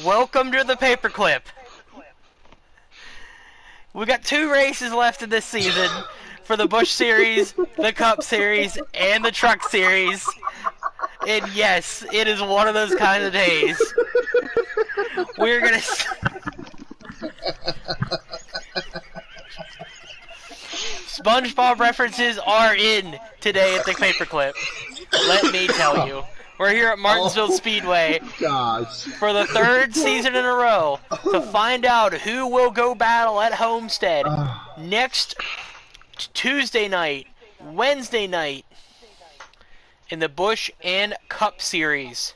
Welcome to the paperclip. We got 2 races left in this season for the Busch Series, the Cup Series, and the Truck Series. And yes, it is one of those kind of days. We're gonna. SpongeBob references are in today at the paperclip. Let me tell you. We're here at Martinsville Speedway for the 3rd season in a row to find out who will go battle at Homestead next Tuesday night, Wednesday night in the Busch and Cup Series.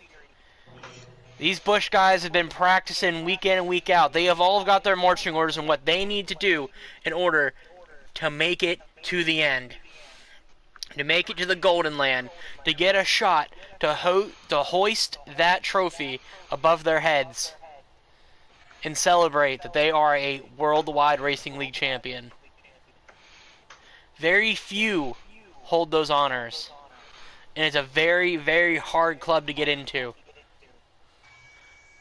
These Busch guys have been practicing week in and week out. They have all got their marching orders and what they need to do in order to make it to the end. To make it to the Golden Land, to get a shot to hoist that trophy above their heads and celebrate that they are a worldwide racing league champion. Very few hold those honors, and it's a very, very hard club to get into.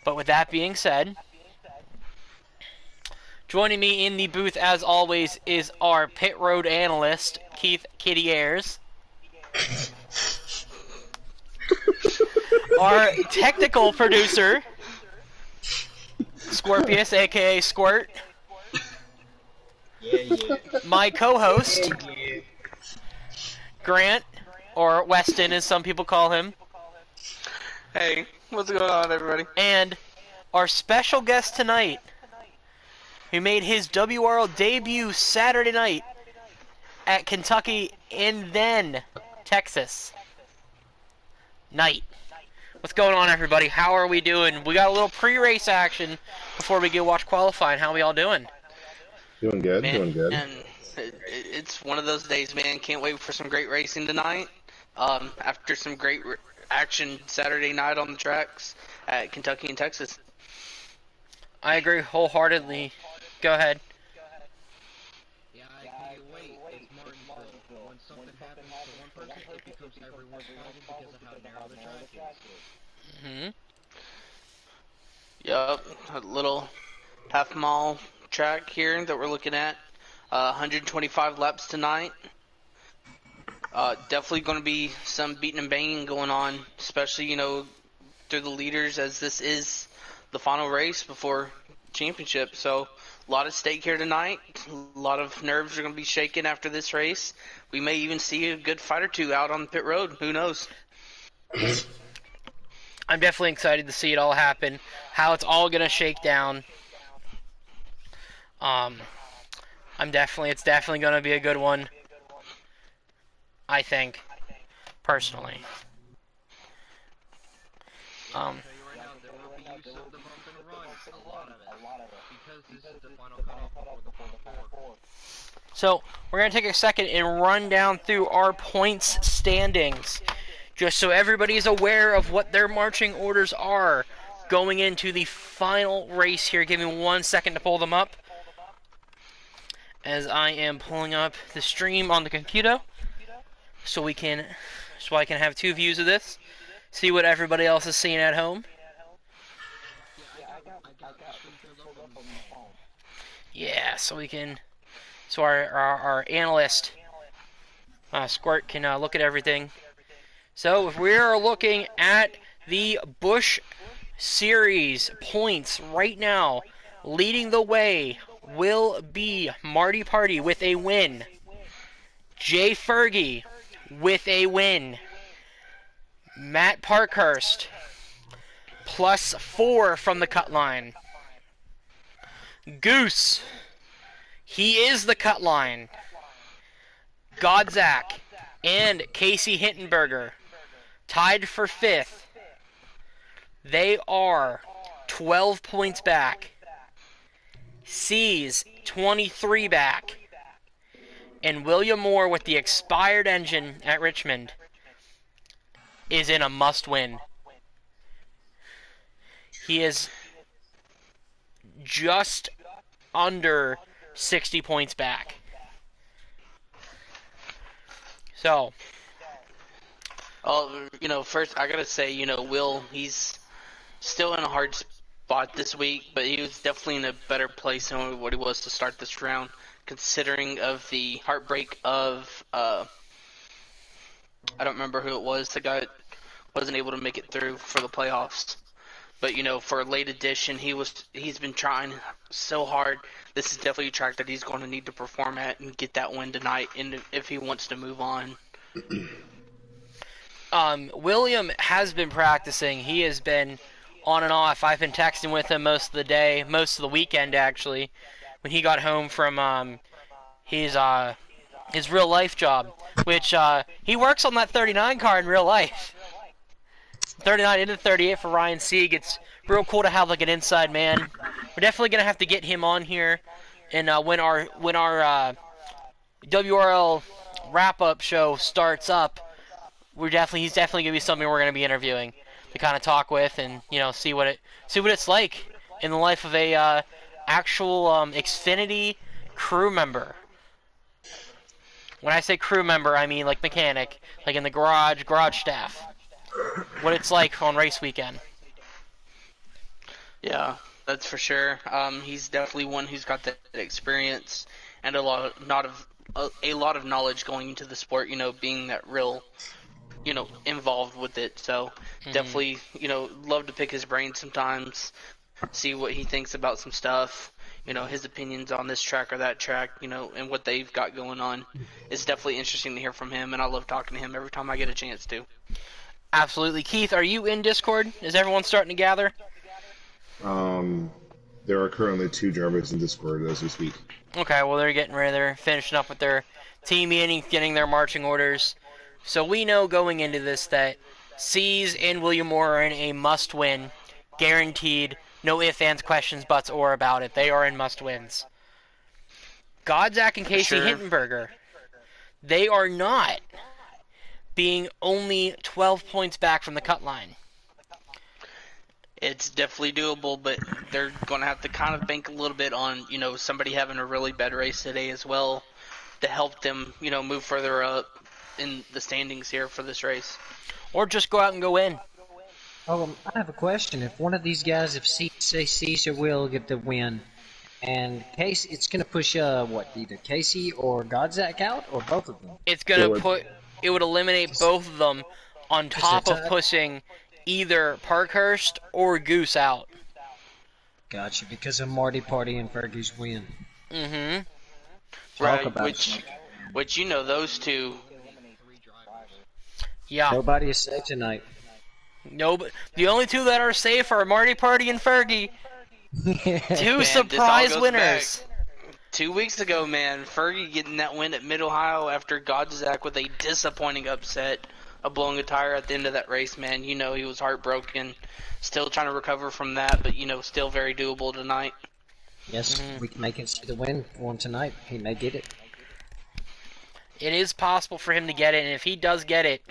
But with that being said, joining me in the booth as always is our pit road analyst, Keith Kitty Ayers. Our technical producer, Scorpius, aka Squirt. Yeah. My co-host, Grant, or Weston as some people call him. Hey, what's going on, everybody? And our special guest tonight, who made his WRL debut Saturday night at Kentucky and then Texas night. What's going on, everybody? How are we doing? We got a little pre-race action before we go watch qualifying. How are we all doing? Doing good, Man, doing good. And it's one of those days, man. Can't wait for some great racing tonight. After some great action Saturday night on the tracks at Kentucky and Texas. I agree wholeheartedly. Go ahead. Yeah, I can't wait. It's Martinsville. When something happens to one person, it becomes everyone's problem because of how narrow the track is. Yup, a little half-mile track here that we're looking at. 125 laps tonight. Definitely going to be some beating and banging going on, especially, through the leaders, as this is the final race before championship. So a lot at stake here tonight. A lot of nerves are going to be shaken after this race. We may even see a good fight or two out on the pit road. Who knows? I'm definitely excited to see it all happen, how it's all going to shake down. It's definitely going to be a good one, I think, personally. So, we're going to take a second and run down through our points standings, just so everybody is aware of what their marching orders are going into the final race here. Give me 1 second to pull them up, as I am pulling up the stream on the computer, so I can have 2 views of this, see what everybody else is seeing at home. Yeah, so our analyst, Squirt, can look at everything. So if we're looking at the Busch Series points right now, leading the way will be Marty Party with a win. Jay Fergie with a win. Matt Parkhurst +4 from the cut line. Goose, he is the cut line. Godzak and Casey Hintenberger tied for 5th. They are 12 points back. C's 23 back. And William Moore with the expired engine at Richmond is in a must-win. He is just under 60 points back. So, First I gotta say, Will, he's still in a hard spot this week, but he was definitely in a better place than what he was to start this round, considering of the heartbreak of I don't remember who it was. The guy wasn't able to make it through for the playoffs. But for a late edition, he's been trying so hard. This is definitely a track that he's going to need to perform at and get that win tonight, and if he wants to move on. William has been practicing. He has been on and off. I've been texting with him most of the day, most of the weekend actually. When he got home from his real life job, which he works on that 39 car in real life. 39 into 38 for Ryan Sieg. It's real cool to have like an inside man. We're definitely gonna have to get him on here, and when our WRL wrap-up show starts up, he's definitely gonna be something we're gonna be interviewing to kind of talk with and see what it's like in the life of a actual Xfinity crew member. When I say crew member, I mean like mechanic, like in the garage staff. What it's like on race weekend. Yeah, that's for sure. He's definitely one who's got that experience and a lot of knowledge going into the sport. Being that real, involved with it. So definitely, love to pick his brain sometimes, see what he thinks about some stuff. His opinions on this track or that track. And what they've got going on. It's definitely interesting to hear from him, and I love talking to him every time I get a chance to. Absolutely. Keith, are you in Discord? Is everyone starting to gather? There are currently 2 drivers in Discord as we speak. Okay, well they're finishing up with their team meetings, getting their marching orders. So we know going into this that C's and William Moore are in a must-win, guaranteed, no ifs, ands, questions, buts, or about it. They are in must-wins. Godzak and Casey Hittenberger, they are not, being only 12 points back from the cut line. It's definitely doable, but they're going to have to kind of bank a little bit on, somebody having a really bad race today as well to help them, move further up in the standings here for this race. Or just go out and go in. I have a question. If one of these guys, if Caesar will get the win, and Casey, it's going to push, either Casey or Godzak out, or both of them? It's going to it would eliminate both of them on top of pushing either Parkhurst or Goose out. Gotcha, because of Marty Party and Fergie's win. Mm-hmm. Right, which those two. Yeah. Nobody is safe tonight. No, but the only 2 that are safe are Marty Party and Fergie. 2 surprise winners. Back. 2 weeks ago, man, Fergie getting that win at Mid-Ohio after Godzak with a disappointing upset of blowing a tire at the end of that race, man. He was heartbroken. Still trying to recover from that, but, still very doable tonight. Yes, we can make it see the win for him tonight. He may get it. It is possible for him to get it, and if he does get it,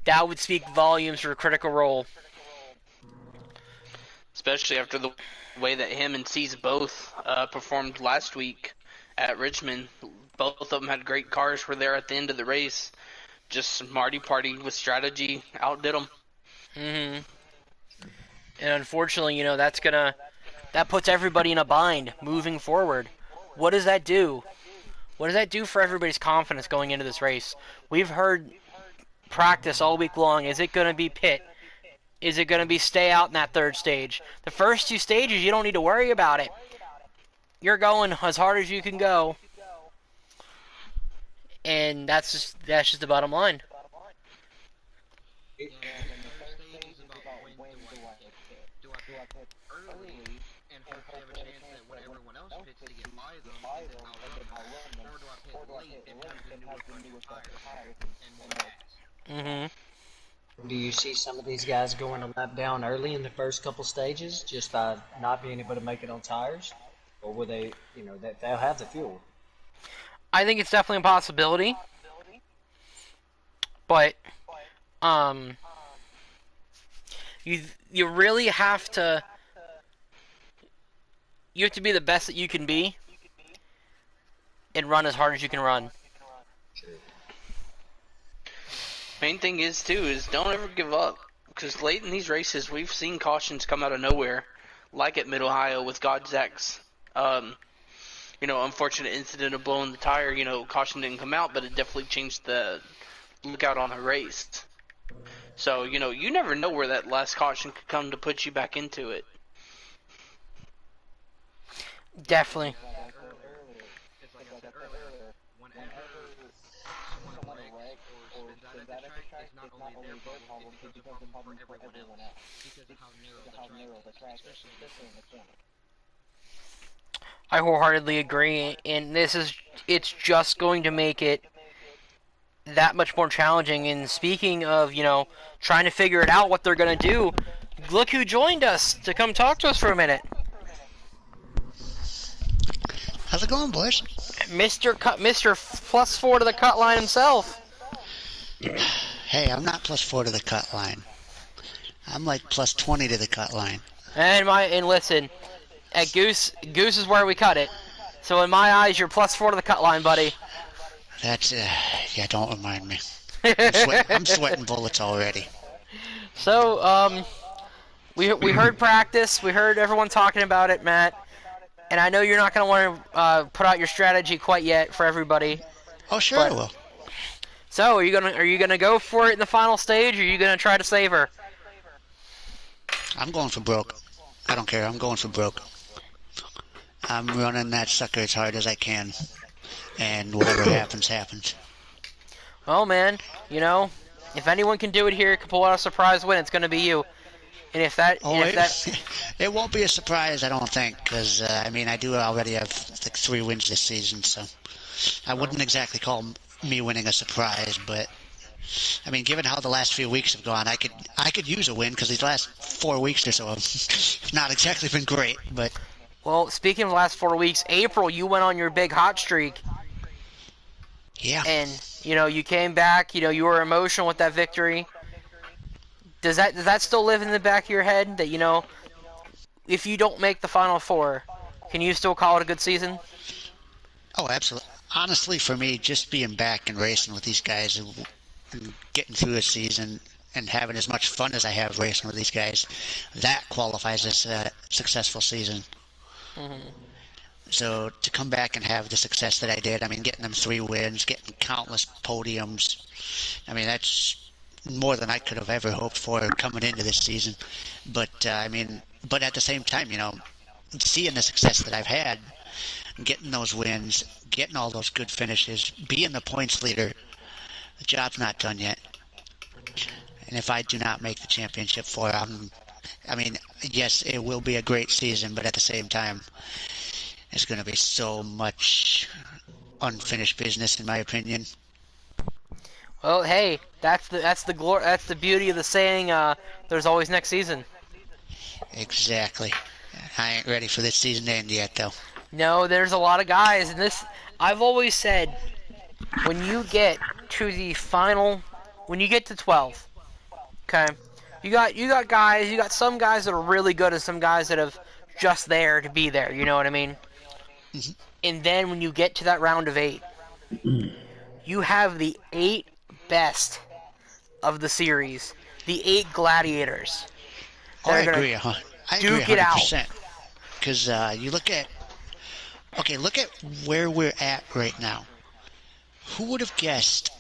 that would speak volumes for a Critical Role. Especially after the way that him and C's both performed last week at Richmond. Both of them had great cars, were there at the end of the race. Just Marty Party with strategy outdid them. Mm-hmm. And unfortunately, that puts everybody in a bind moving forward. What does that do? What does that do for everybody's confidence going into this race? We've heard practice all week long. Is it going to be pit? Is it going to be stay out in that 3rd stage? The first 2 stages, you don't need to worry about it. You're going as hard as you can go. And that's just the bottom line. Mm-hmm. Do you see some of these guys going a lap down early in the first couple stages just by not being able to make it on tires? Or will they, that they'll have the fuel? I think it's definitely a possibility. But, you really have to, you have to be the best that you can be and run as hard as you can run. Main thing is don't ever give up, because late in these races we've seen cautions come out of nowhere. like at Mid-Ohio with Godzak's, unfortunate incident of blowing the tire. Caution didn't come out, but it definitely changed the lookout on a race. So, you never know where that last caution could come to put you back into it. Definitely. I wholeheartedly agree, and it's just going to make it that much more challenging. And speaking of, trying to figure it out what they're going to do, look who joined us to come talk to us for a minute. How's it going, boys? Mr. +4 to the cut line himself. Hey, I'm not +4 to the cut line. I'm like +20 to the cut line. And listen, at Goose is where we cut it. So in my eyes, you're +4 to the cut line, buddy. That's yeah. Don't remind me. I'm sweating bullets already. So we heard practice. We heard everyone talking about it, Matt. And I know you're not going to want to put out your strategy quite yet for everybody. Oh, sure I will. So are you gonna go for it in the final stage, or are you gonna try to save her? I'm going for broke. I don't care. I'm going for broke. I'm running that sucker as hard as I can, and whatever happens, happens. Well, man, if anyone can do it here, can pull out a surprise win, it's gonna be you. And it won't be a surprise, I don't think, because I do already have like 3 wins this season, so I wouldn't exactly call me winning a surprise, but given how the last few weeks have gone, I could use a win, because these last 4 weeks or so have not exactly been great. But well, speaking of the last 4 weeks, April, you went on your big hot streak. Yeah. And you came back. You were emotional with that victory. Does that still live in the back of your head that if you don't make the Final Four, can you still call it a good season? Oh, absolutely. Honestly, for me, just being back and racing with these guys and getting through a season and having as much fun as I have racing with these guys, that qualifies as a successful season. Mm-hmm. So to come back and have the success that I did, getting them 3 wins, getting countless podiums, that's more than I could have ever hoped for coming into this season. But but at the same time, seeing the success that I've had, getting those wins, getting all those good finishes, being the points leader, the job's not done yet. And if I do not make the championship four, yes, it will be a great season, but at the same time, it's going to be so much unfinished business, in my opinion. Well, hey, that's the beauty of the saying. There's always next season. Exactly. I ain't ready for this season to end yet, though. No, there's a lot of guys, and I've always said, when you get to the final, when you get to 12, okay, you got guys, you got some guys that are really good and some guys that have just there to be there, you know what I mean? Mm-hmm. And then when you get to that round of 8, you have the 8 best of the series, the 8 gladiators. I agree, huh? I agree 100%. Because you look at where we're at right now. Who would have guessed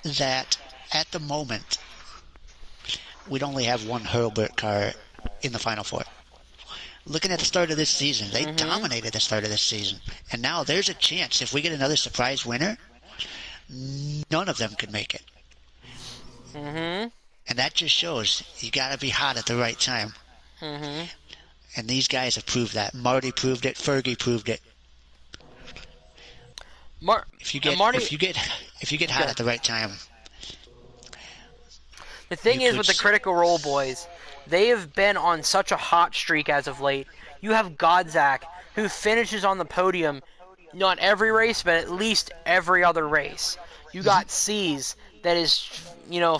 that at the moment we'd only have one Hurlburt car in the Final Four? Looking at the start of this season, they dominated the start of this season. And now there's a chance, if we get another surprise winner, none of them could make it. Mm-hmm. And that just shows you got to be hot at the right time. Mm-hmm. And these guys have proved that. Marty proved it. Fergie proved it. If you get hot at the right time. The thing is with the Critical Role boys, they have been on such a hot streak as of late. You have Godzak, who finishes on the podium, not every race, but at least every other race. You got C's that is,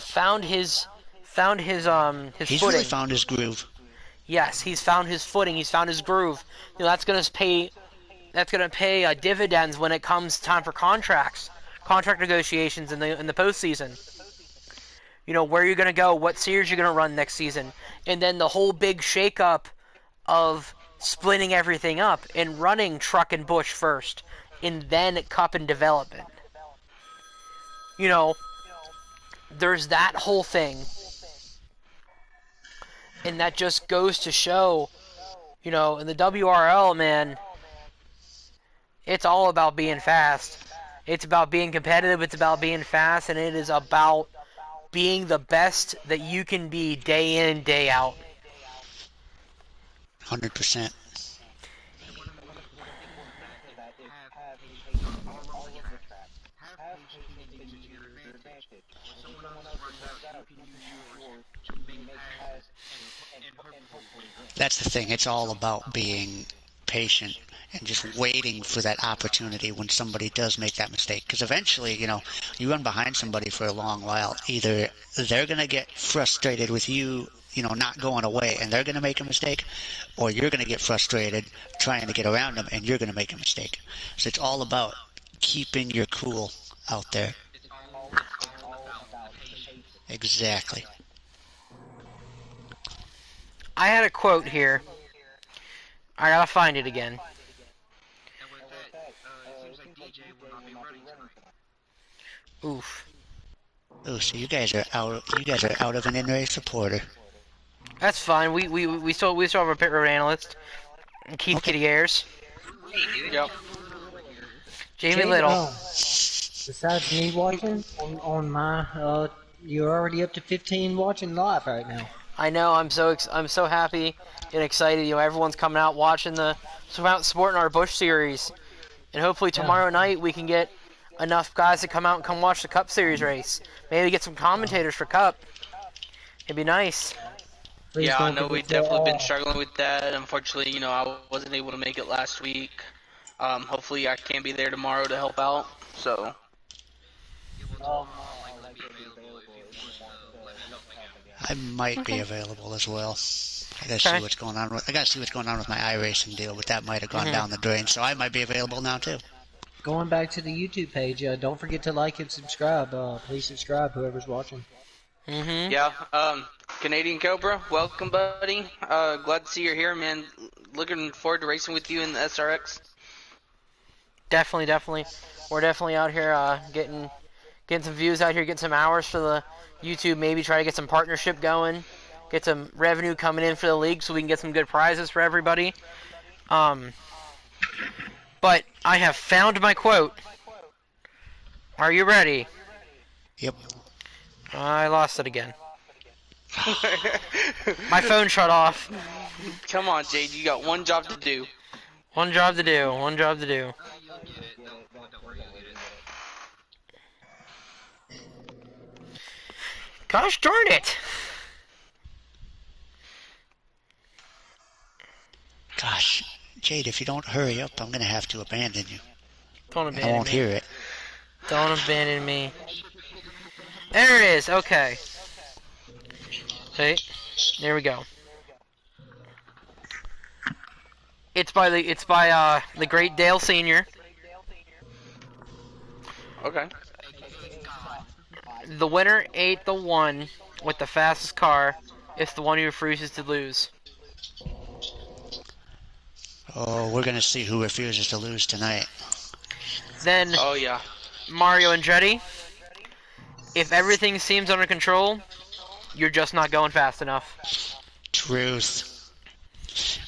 found his He's footing. really found his groove. Yes, he's found his footing. He's found his groove. That's going to pay dividends when it comes time for contract negotiations in the postseason. Where you're going to go, what series you're going to run next season, and then the whole big shakeup of splitting everything up and running truck and Busch first, and then Cup and development. You know, there's that whole thing. And that just goes to show, you know, in the WRL, man, it's all about being fast. It's about being competitive, it's about being fast, and it is about being the best that you can be day in and day out. 100%. That's the thing. It's all about being patient and just waiting for that opportunity when somebody does make that mistake. Because eventually, you know, you run behind somebody for a long while. Either they're going to get frustrated with you, you know, not going away and they're going to make a mistake, or you're going to get frustrated trying to get around them and you're going to make a mistake. So it's all about keeping your cool out there. Exactly. I had a quote here. I gotta find it again. Oof. Oh, so you guys are out. You guys are out of an in-race supporter. That's fine. We still have a pit road analyst, Keith Okay. Kitty Ayers. Yep. Jamie Jade, Little. Besides me watching on my, you're already up to 15 watching live right now. I know. I'm so happy and excited. You know, everyone's coming out watching supporting our Busch series, and hopefully tomorrow night we can get enough guys to come out and come watch the Cup Series race. Maybe get some commentators for Cup. It'd be nice. Please Yeah, I don't know we've forget to, definitely been struggling with that. Unfortunately, you know, I wasn't able to make it last week. Hopefully I can be there tomorrow to help out. So. I might be available as well. I gotta see what's going on. I gotta see what's going on with my iRacing deal, but that might have gone down the drain. So I might be available now too. Going back to the YouTube page, don't forget to like and subscribe. Please subscribe, whoever's watching. Yeah. Canadian Cobra, welcome, buddy. Glad to see you're here, man. Looking forward to racing with you in the SRX. Definitely. We're definitely out here getting some views out here, getting some hours for the YouTube. Maybe try to get some partnership going, get some revenue coming in for the league, so we can get some good prizes for everybody. But I have found my quote. Are you ready? Yep. I lost it again. My phone shut off. Come on, Jade, you got one job to do. One job to do. Gosh darn it! Gosh, Jade, if you don't hurry up, I'm gonna have to abandon you. Don't abandon me. I won't hear it. Don't abandon me. There it is. Okay. Okay. There we go. It's by the great Dale Senior. Okay. The winner ain't the one with the fastest car. It's the one who refuses to lose. Oh, we're gonna see who refuses to lose tonight. Then Oh yeah. Mario Andretti. If everything seems under control, you're just not going fast enough. Truth.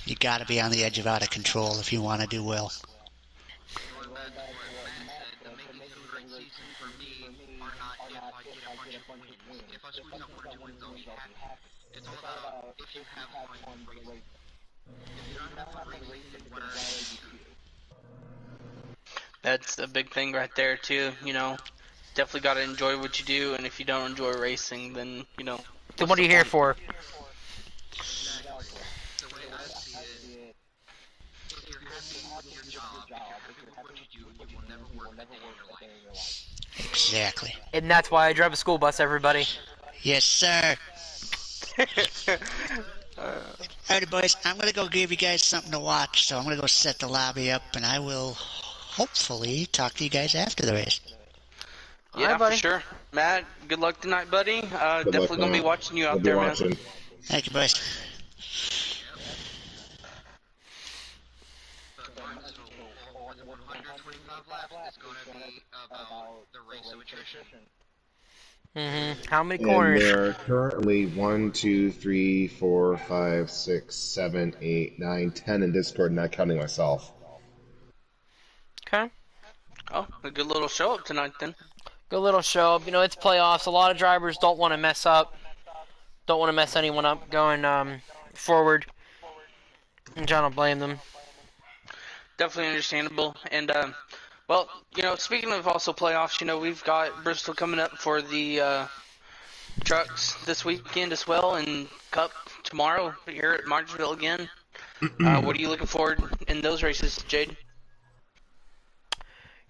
You gotta be on the edge of out of control if you want to do well. That's a big thing right there too, you know. Definitely got to enjoy what you do, and if you don't enjoy racing, then, you know. Then what are you here for? Exactly. And that's why I drive a school bus, everybody. Yes, sir. Alrighty, boys, I'm gonna go give you guys something to watch, so I'm gonna go set the lobby up, and I will hopefully talk to you guys after the race. Yeah, Alright, buddy. for sure. Matt, good luck tonight, buddy. Definitely gonna be watching you out there, man. Thank you, boys. with 125 laps, it's going to be about the race of attrition. How many And corners? there are currently 1, 2, 3, 4, 5, 6, 7, 8, 9, 10 in Discord, not counting myself. Okay. Oh, a good little show up tonight then. Good little show up. You know, it's playoffs. A lot of drivers don't want to mess up. Don't want to mess anyone up going forward. And I don't blame them. Definitely understandable. And, well, you know, speaking of also playoffs, you know, we've got Bristol coming up for the trucks this weekend as well, and Cup tomorrow here at Martinsville again. What are you looking forward in those races, Jade?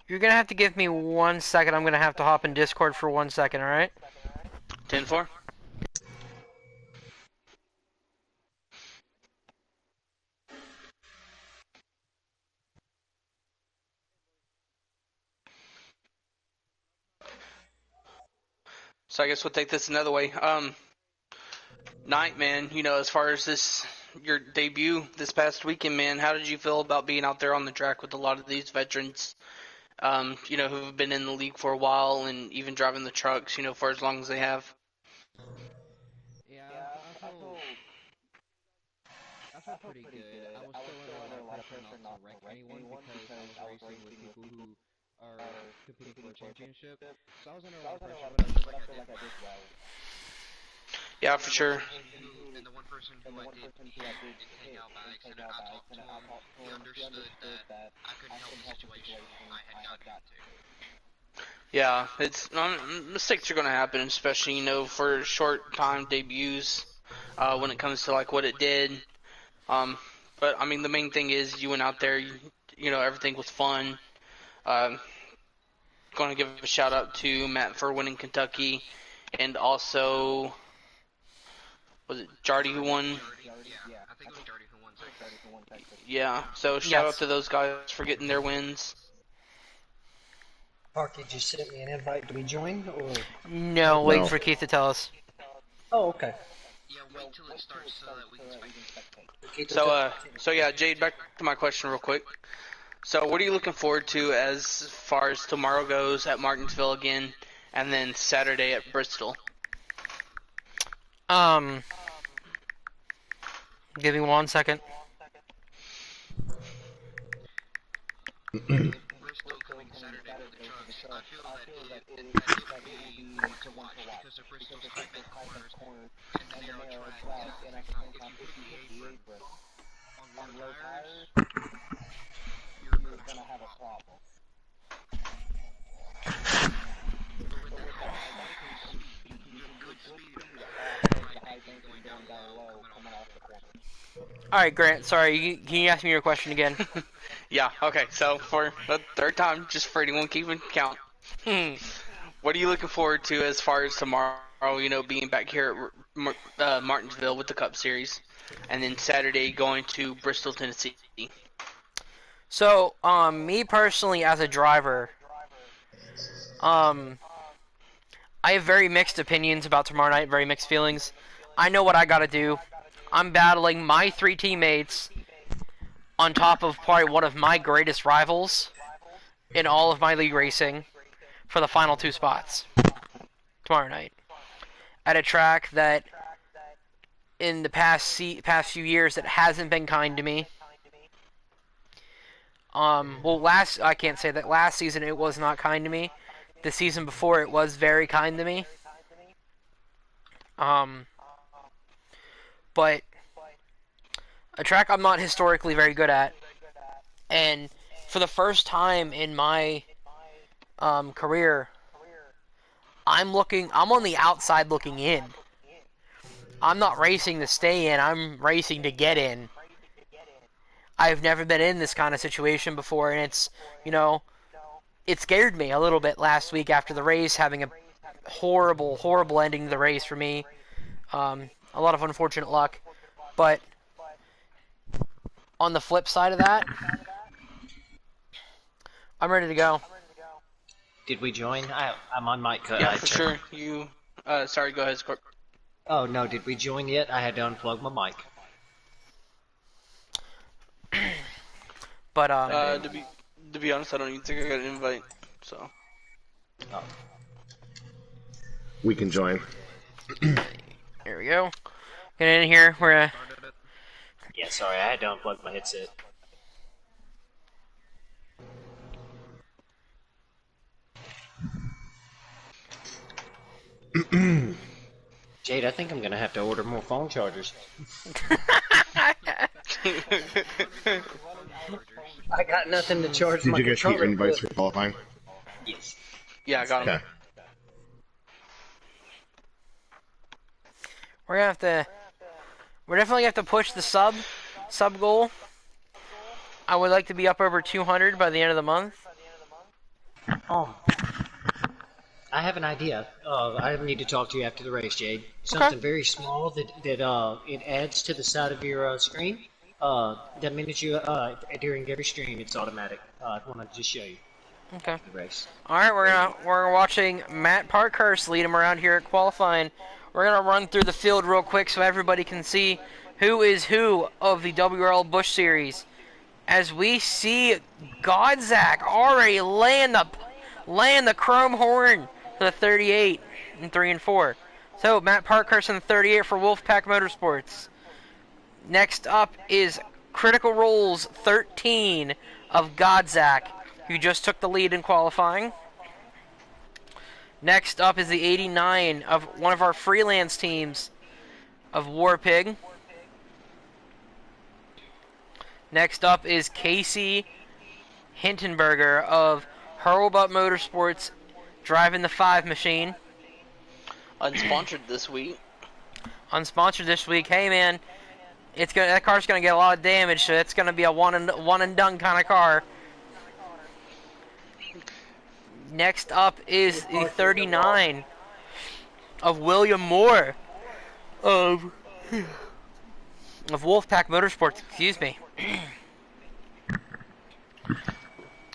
You're going to have to give me 1 second. I'm going to have to hop in Discord for 1 second, alright? 10-4? So I guess we'll take this another way. Knight, man, you know, as far as your debut this past weekend, man, how did you feel about being out there on the track with a lot of these veterans, you know, who've been in the league for a while and even driving the trucks, you know, for as long as they have? Yeah, I felt pretty good. I was still under a lot of pressure not to wreck anyone because I was racing with people who are competing for a championship. So I was under a lot of pressure, but I feel like I did well. Yeah, for sure. And the one person who I did hit and take out by accident, I talked to him. He understood that I couldn't help the situation I had gotten into. Yeah, mistakes are going to happen, especially, you know, for short time debuts when it comes to like what it did. But I mean, the main thing is you went out there, you know, everything was fun. Going to give a shout out to Matt for winning Kentucky, and also was it Jardy who won? Yeah, I think it was Jardy who won Texas. Yeah, so shout out to those guys for getting their wins. Parky just sent me an invite to be joined, or? No, wait for Keith to tell us. Oh, okay. Yeah, wait till it starts so that we can spectate. So yeah, Jade, back to my question real quick. So what are you looking forward to as far as tomorrow goes at Martinsville again, and then Saturday at Bristol? Give me 1 second. Bristol coming Saturday with the trucks, I feel that it will be to watch because the Bristol's tight bent corners and the narrow track, and if you put the apron on low tires, you're gonna have a problem. But with that high speed, you can get good speed with the high banking going down low, coming off the corner. Alright, Grant, sorry, can you ask me your question again? Yeah, okay, so for the third time, just for anyone keeping count, what are you looking forward to as far as tomorrow, you know, being back here at Martinsville with the Cup Series, and then Saturday going to Bristol, Tennessee? So, me personally as a driver, I have very mixed opinions about tomorrow night, very mixed feelings. I know what I gotta do. I'm battling my 3 teammates on top of probably one of my greatest rivals in all of my league racing for the final 2 spots tomorrow night. At a track that in the past few years it hasn't been kind to me. Well, I can't say that last season it was not kind to me. The season before it was very kind to me. But a track I'm not historically very good at, and for the first time in my career, I'm on the outside looking in. I'm not racing to stay in, I'm racing to get in. I've never been in this kind of situation before, and it's, you know, it scared me a little bit last week after the race, having a horrible, horrible ending to the race for me. A lot of unfortunate luck. But on the flip side of that, I'm ready to go. Did we join? I'm on mic. Yeah, for sure. Sorry, go ahead, Scorp. Oh, no, did we join yet? I had to unplug my mic. But To be honest, I don't even think I got an invite. So. Oh. We can join. Here we go. Get in here. We're gonna. Yeah, sorry, I had to unplug my headset. Jade, I think I'm gonna have to order more phone chargers. I got nothing to charge my Did you guys get your controller invites with. for qualifying? Yes. Yeah, I got him. Okay. We're gonna have to. We're definitely gonna have to push the sub goal. I would like to be up over 200 by the end of the month. I have an idea. I need to talk to you after the race, Jade. Something very small that it adds to the side of your screen. That minute you during every stream, it's automatic. I wanted to just show you. Okay. The race. All right, we're watching Matt Parkhurst lead him around here at qualifying. We're gonna run through the field real quick so everybody can see who is who of the WRL Busch series. As we see Godzak already laying the chrome horn for the 38 in 3 and 4. So Matt Parkhurst in the 38 for Wolfpack Motorsports. Next up is Critical Roles 13 of Godzak, who just took the lead in qualifying. Next up is the 89 of one of our freelance teams of Warpig. Next up is Casey Hintenberger of RO8 Motorsports, driving the 5 machine. Unsponsored this week. Unsponsored this week. Hey man, that car's gonna get a lot of damage, so it's gonna be a one and done kind of car. Next up is the 39 of William Moore of Wolfpack Motorsports. Excuse me.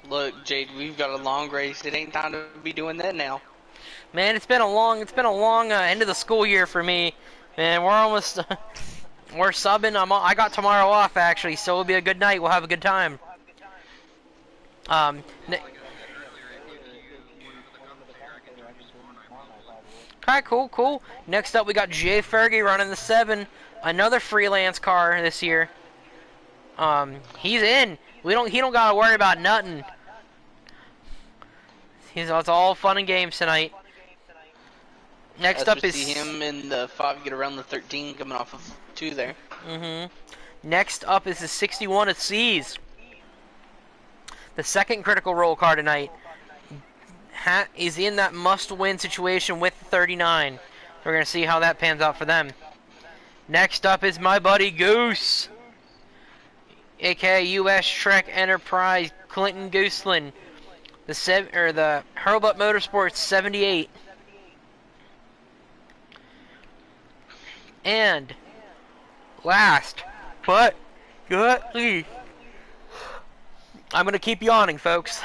Look, Jade, we've got a long race. It ain't time to be doing that now. Man, it's been a long end of the school year for me. Man, we're almost we're subbing. I got tomorrow off actually, so it'll be a good night. We'll have a good time. Alright, cool. Next up, we got Jay Fergie running the 7, another freelance car this year. He's in. He don't gotta worry about nothing. It's all fun and games tonight. Next up is see him in the 5 get around the 13 coming off of 2 there. Next up is the 61 of C's. The second critical role car tonight. Is in that must-win situation with the 39. We're going to see how that pans out for them. Next up is my buddy Goose, aka US Trek Enterprise Clinton Gooseland, the RO8 Motorsports 78. And last but not least, I'm going to keep yawning, folks.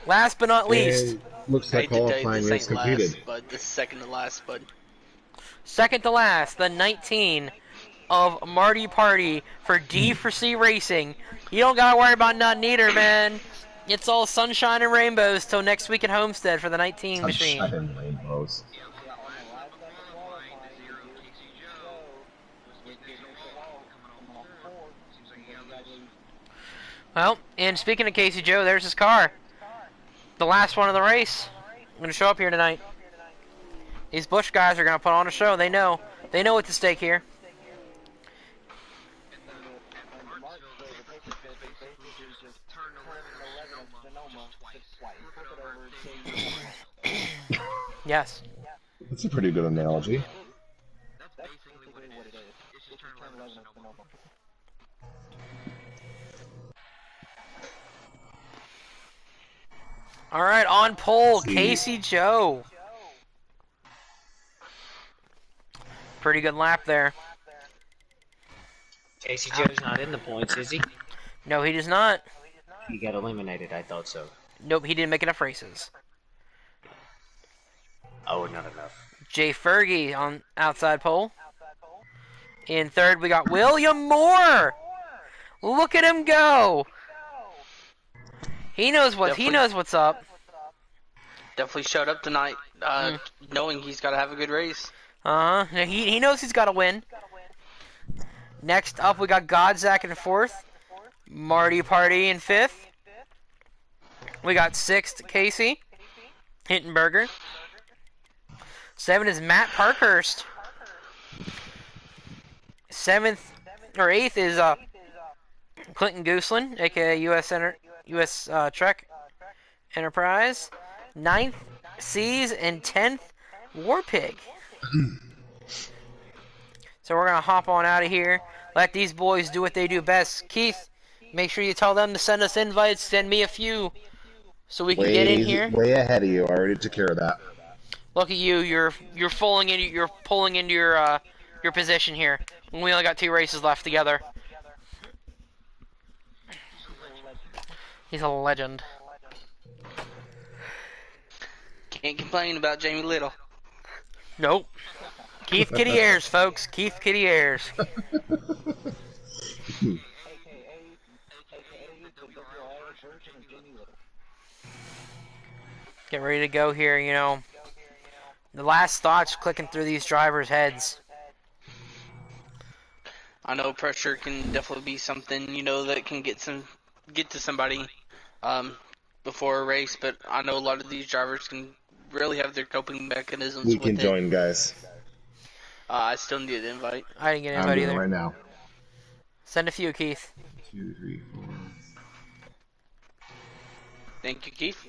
Last but not least. Looks like qualifying is completed. Last, but this is second to last, bud. Second to last, the 19 of Marty Party for D4C Racing. You don't gotta worry about nothing either, man. It's all sunshine and rainbows till next week at Homestead for the 19 machine. Sunshine and rainbows. Well, and speaking of Casey Joe, there's his car. The last one of the race. I'm going to show up here tonight. These Busch guys are going to put on a show. They know what's at stake here. Yes. That's a pretty good analogy. All right, on pole, Casey Joe. Pretty good lap there. Casey Joe's not in the points, is he? No, he does not. He got eliminated, I thought so. Nope, he didn't make enough races. Oh, not enough. Jay Fergie on outside pole. In third, we got William Moore. Look at him go. He knows what's up. Definitely showed up tonight, knowing he's got to have a good race. He knows he's got to win. Next up, we got Godzak in 4th. Marty Party in 5th. We got 6th, Casey Hittenberger. 7 is Matt Parkhurst. 7th or 8th is Clinton Gooseland, aka US Trek Enterprise. 9th, Seas, and 10th, Warpig. So we're gonna hop on out of here. Let these boys do what they do best. Keith, make sure you tell them to send us invites. Send me a few, so we can get in here. Way ahead of you. I already took care of that. Look at you. You're pulling into your position here. We only got 2 races left together. He's a legend. Can't complain about Jamie Little. Nope. Keith Kitty Ayers, folks. Keith Kitty Ayers. Get ready to go here, you know. The last thoughts clicking through these drivers' heads. I know pressure can definitely be something, you know, that can get to somebody before a race, but I know a lot of these drivers can really have their coping mechanisms We with can it. join, guys. I still need an invite. I didn't get an I'm invite doing it either. right now. Send a few, Keith. 2, 3, 4. Thank you, Keith.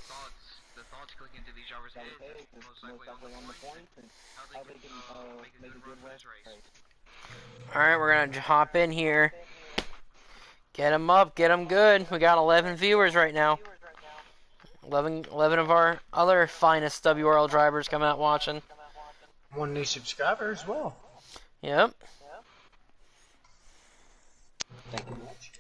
The thoughts click into these drivers' heads, most likely on the points, and how they can make a good run for this race. Alright, we're going to hop in here. Get them up, get them good. We got 11 viewers right now. 11 of our other finest WRL drivers come out watching. 1 new subscriber as well. Yep. Thank you much.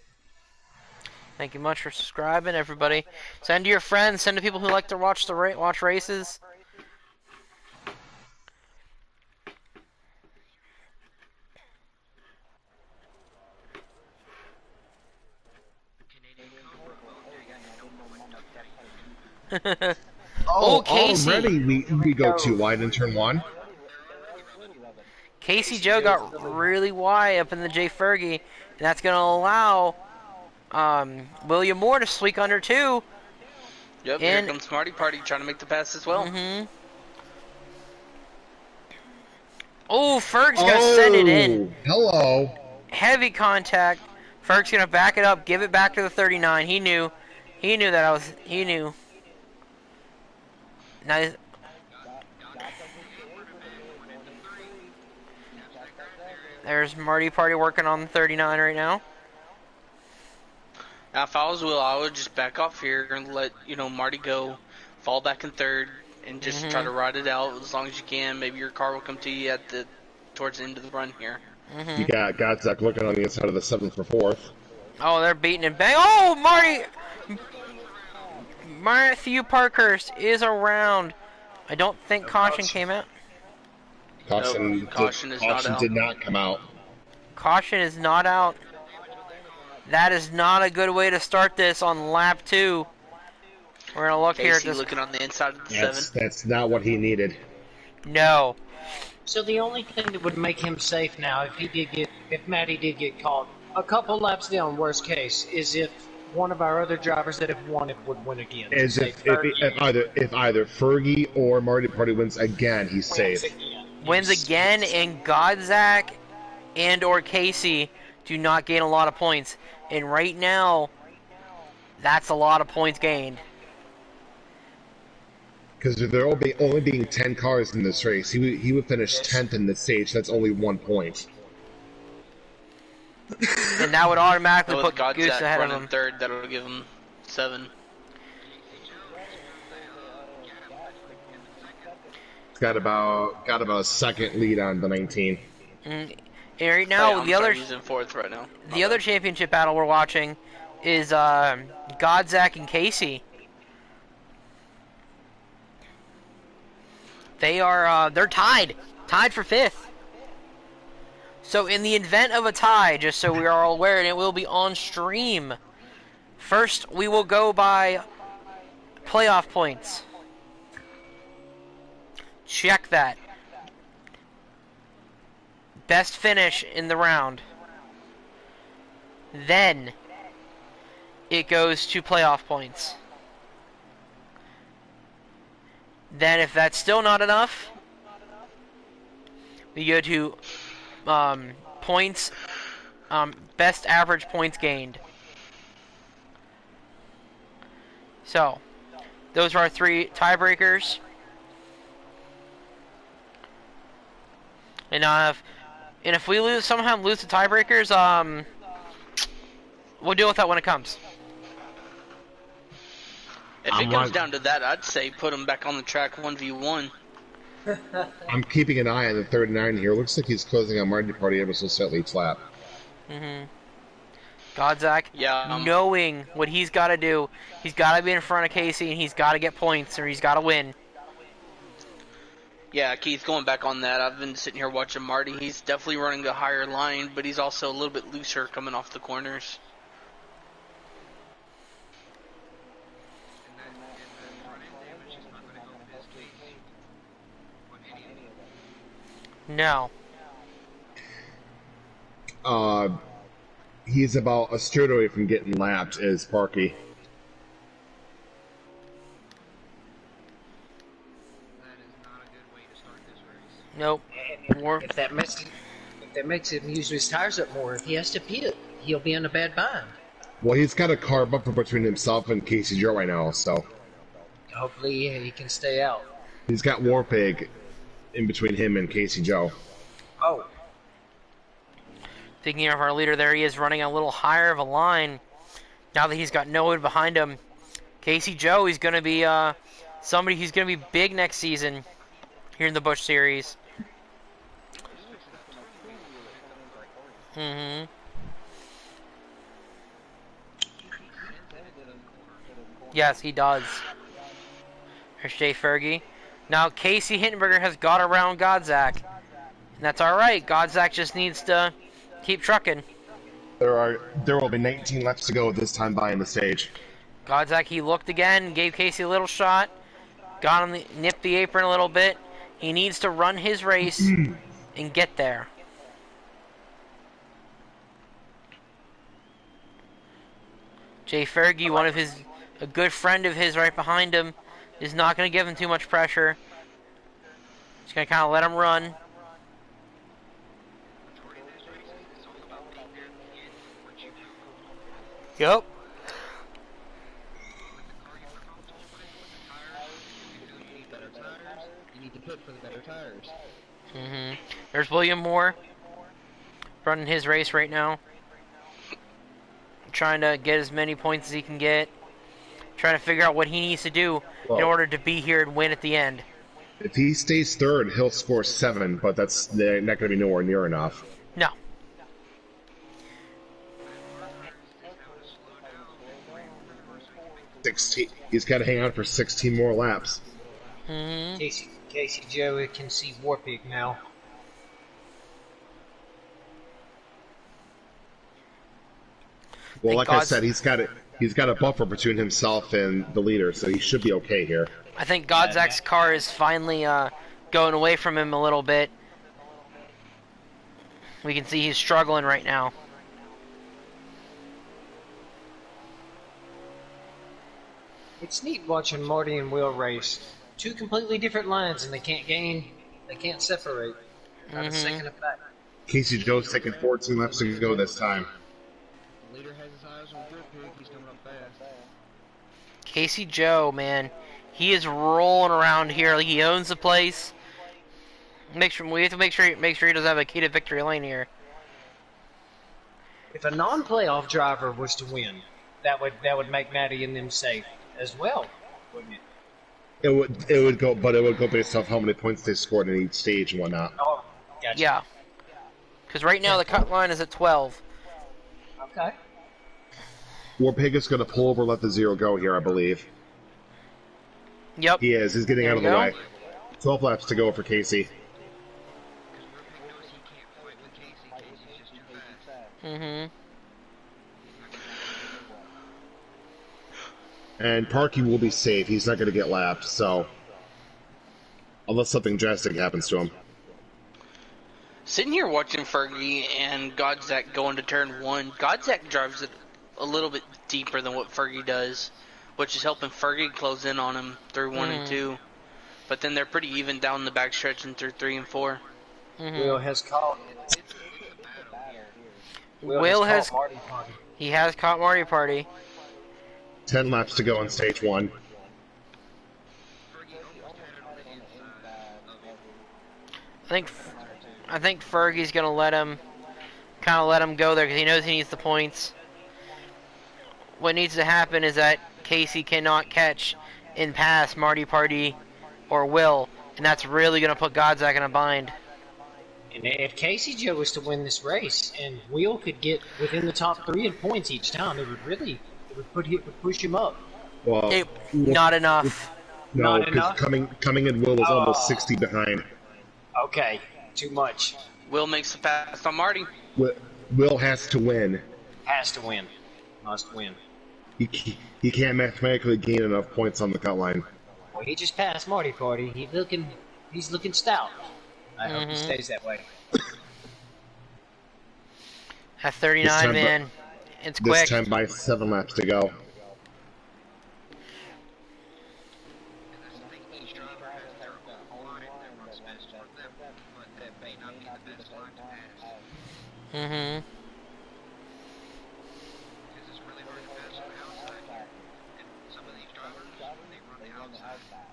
Thank you much for subscribing, everybody. Send to your friends. Send to people who like to watch watch races. Casey. Already we go too wide in turn 1. Casey Joe got really wide up in the J Fergie, and that's going to allow William Moore to squeak under 2. Yep, here comes Marty Party trying to make the pass as well. Oh, Ferg's going to send it in. Hello. Heavy contact. Ferg's going to back it up, give it back to the 39. He knew that he knew. Nice. There's Marty Party working on the 39 right now. Now, if I was Will, I would just back off here and let, Marty go, fall back in 3rd, and just try to ride it out as long as you can. Maybe your car will come to you towards the end of the run here. You got Godzak looking on the inside of the 7th for 4th. Oh, they're beating him bang. Oh, Matthew Parkhurst is around. I don't think caution came out. Caution did not come out. Caution is not out. That is not a good way to start this on lap 2. We're gonna look here at this. Looking on the inside of the 7. That's not what he needed. No. So the only thing that would make him safe now, if Matty did get caught, a couple laps down, worst case, is if one of our other drivers that have won it would win again. As if either Fergie or Marty Party wins again, he's safe. Wins again, and Godzak and or Casey do not gain a lot of points. And right now, that's a lot of points gained. Because there only being 10 cars in this race, he would finish 10th in this stage. That's only 1 point. And that would automatically put Godzak Goose ahead of running him. 3rd, that'll give him 7. It's got about a second lead on the 19. And right now, he's in 4th right now. The other championship battle we're watching is Godzak and Casey. They're tied for 5th. So in the event of a tie, just so we are all aware, and it will be on stream. First, we will go by playoff points. Check that. Best finish in the round. Then it goes to playoff points. Then if that's still not enough, we go to points, best average points gained. So, those are our 3 tiebreakers. And if we somehow lose the tiebreakers, we'll deal with that when it comes. If it comes down to that, I'd say put him back on the track 1v1. I'm keeping an eye on the 39 here. Looks like he's closing on Marty Party ever so slightly each lap. Godzak, Yeah, knowing what he's got to do, he's got to be in front of Casey, and he's got to get points, or he's got to win. Yeah, Keith, going back on that, I've been sitting here watching Marty. He's definitely running a higher line, but he's also a little bit looser coming off the corners. No. He's about a straight away from getting lapped as Parky. Nope. If that makes him use his tires up more, if he has to pit, he'll be in a bad bind. Well, he's got a car bumper between himself and Casey Joe right now, so Hopefully he can stay out. he's got Warpig in between him and Casey Joe. Oh, Thinking of our leader there, he is running a little higher of a line. Now that he's got no one behind him. Casey Joe, he's going to be somebody who's going to be big next season here in the Busch Series. Yes, he does. There's Jay Fergie. Now Casey Hittenberger has got around Godzak. And that's alright. Godzak just needs to keep trucking. There will be 19 laps to go this time by in the stage. Godzak, he looked again, gave Casey a little shot. Got him, nipped the apron a little bit. He needs to run his race and get there. Jay Fergie, a good friend of his right behind him, is not going to give him too much pressure. Just going to kind of let him run. Yep. You need to pit for the better tires. There's William Moore running his race right now. Trying to get as many points as he can get. Trying to figure out what he needs to do in order to be here and win at the end. If he stays third, he'll score 7, but that's not going to be nowhere near enough. No. He's got to hang on for 16 more laps. Casey Joe can see Warpig now. Well, like I said, he's got a buffer between himself and the leader, so he should be okay here. I think Godzak's car is finally going away from him a little bit. We can see he's struggling right now. It's neat watching Marty and Will race. 2 completely different lines, and they can't separate. Not a second of that. Casey Joe's taking 14 laps to go this time. The leader has his eyes on Warpig. He's coming up fast. Casey Joe, man, he is rolling around here like he owns the place. We have to make sure he doesn't have a key to victory lane here. If a non-playoff driver was to win, that would make Matty and them safe as well, wouldn't it? It would go based off how many points they scored in each stage and whatnot. Oh, gotcha. Yeah. Because right now the cut line is at 12. Okay. Warpig is going to pull over, let the 0 go here, I believe. Yep. He is. He's getting There out of we the go. way. 12 laps to go for Casey. Warpig knows he can't fight with Casey. Casey's just too fast. And Parky will be safe. He's not going to get lapped, so... Unless something drastic happens to him. Sitting here watching Fergie and Godzak go into turn 1, Godzak drives it a little bit deeper than what Fergie does, which is helping Fergie close in on him through 1 and 2. But then they're pretty even down the backstretch in through 3 and 4. Will has caught. Will has caught Marty Party. He has caught Marty Party. 10 laps to go on stage 1. I think Fergie's gonna let him go there because he knows he needs the points. What needs to happen is that Casey cannot catch and pass Marty Party or Will, and that's really gonna put Godzak in a bind. And if Casey Joe was to win this race and Will could get within the top 3 in points each time, it would push him up. Well, Not enough. No, Not enough? because coming in, Will is almost 60 behind. Okay, too much. Will makes the pass on Marty. Will has to win. Has to win. Must win. He can't mathematically gain enough points on the cut line. Well, he just passed Marty Party. He's looking stout. I hope he stays that way. At 39, man, it's quick. This time by 7 laps to go.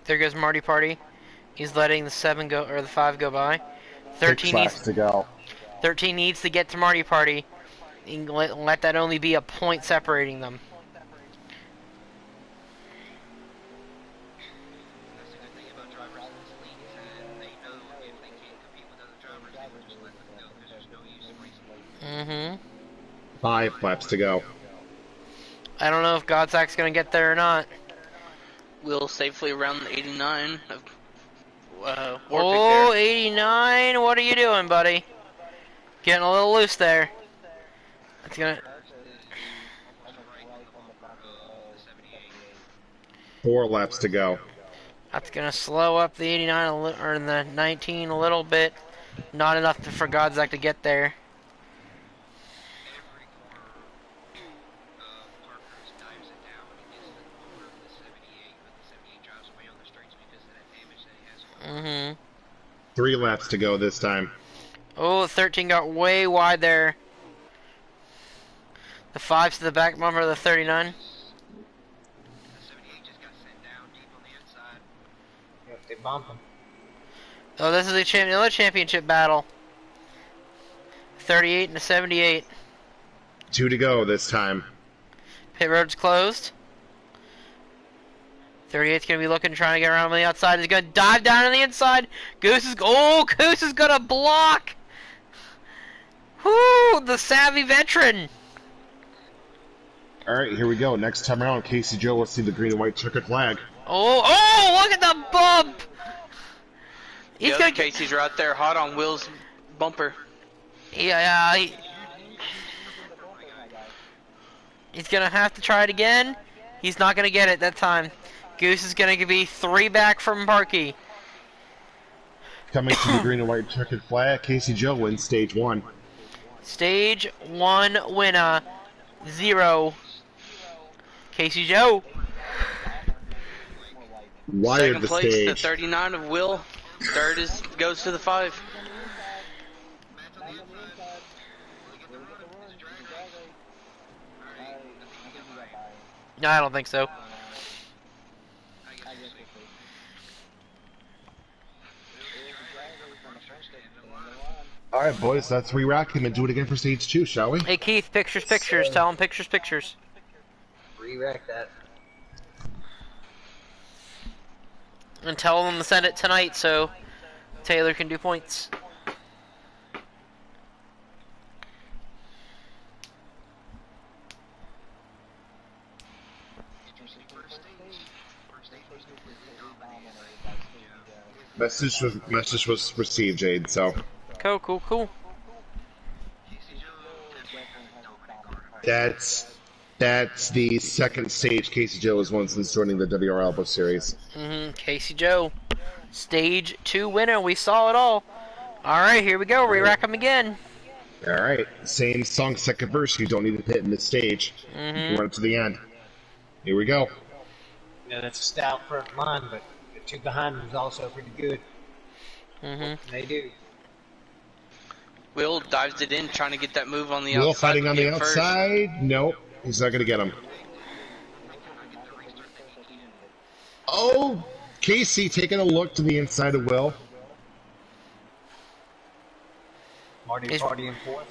There goes Marty Party. He's letting the 7 go or the 5 go by. 6 laps to go. 13 needs to get to Marty Party. And let that only be a point separating them. Mm-hmm. 5 laps to go. I don't know if Godzak's gonna get there or not. Will safely around the 89 of Oh, 89, what are you doing, buddy? Getting a little loose there. That's gonna... 4 laps to go. That's gonna slow up the 89 or the 19 a little bit. Not enough for Godzak to get there. Mm-hmm. 3 laps to go this time. Oh, 13 got way wide there. The 5's to the back bumper of the 39. They bump him. Oh, this is another championship battle. 38 and a 78. 2 to go this time. Pit road's closed. 38's gonna be looking, trying to get around on the outside. He's gonna dive down on the inside. Goose is gonna block. Whoo! The savvy veteran. All right, here we go. Next time around, Casey Joe will see the green and white checkered flag. Oh! Look at the bump. Casey's right there, hot on Will's bumper. Yeah. He's gonna have to try it again. He's not gonna get it that time. Goose is gonna be 3 back from Parky. Coming to the green and white checkered flag, Casey Joe wins stage 1. Stage 1 winner, 0. Casey Joe. Wired Second the place, stage. the 39 of Will. Third goes to the 5. No, I don't think so. Alright, boys, that's re-rack him and do it again for stage 2, shall we? Hey, Keith, pictures. Tell him pictures. Re-rack that. And tell them to send it tonight so Taylor can do points. Message was received, Jade, so. Cool. That's That's the second stage. Casey Joe is one since joining the WRL Busch series. Casey Joe, stage 2 winner. We saw it all. All right, here we go. Re-rack them again. All right, same song, second verse. You don't need to hit in this stage. You can run it to the end. Here we go. Yeah, that's a stout front line, but the two behind them is also pretty good. They do. Will dives it in, trying to get that move on the Will outside. fighting on the outside. Nope, he's not going to get him. Oh, Casey taking a look to the inside of Will. Marty in fourth.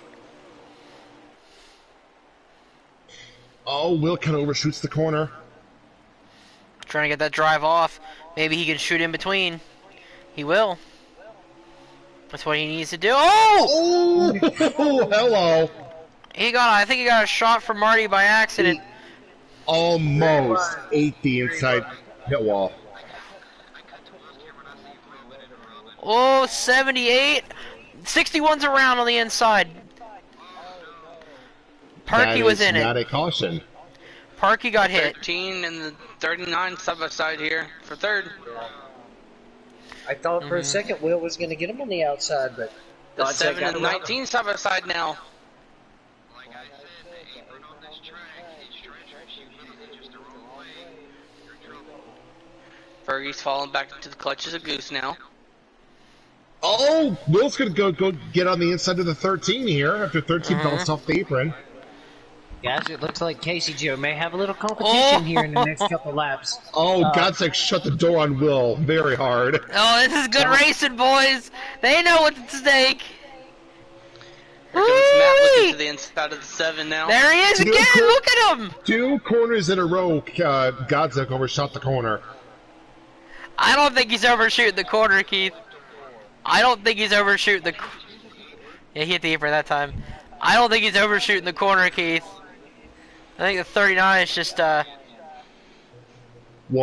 Oh, Will kind of overshoots the corner. Trying to get that drive off. Maybe he can shoot in between. He will. That's what he needs to do. Oh! Oh, hello. I think he got a shot from Marty by accident. He almost ate the inside pit wall. Oh, 78. 61's around on the inside. Parkey was in it. Not a caution. Parkey got hit. 13 and the 39 side by side here for third. I thought for a second Will was going to get him on the outside, but The 7 and 19 side by side now. Fergie's falling back into the clutches of Goose now. Oh, Will's going to go get on the inside of the 13 here after 13 bounced off the apron. Guys, it looks like Casey Joe may have a little competition here in the next couple laps. Oh, God's like shut the door on Will very hard. Oh, this is good racing, boys. They know what's at stake. Here comes Matt looking to the inside of the 7 now. There he is again. Look at him. 2 corners in a row, Godzilla overshot the corner. I don't think he's overshooting the corner, Keith. I don't think he's overshooting the... Yeah, he hit the apron that time. I don't think he's overshooting the corner, Keith. I think the 39 is just, Well,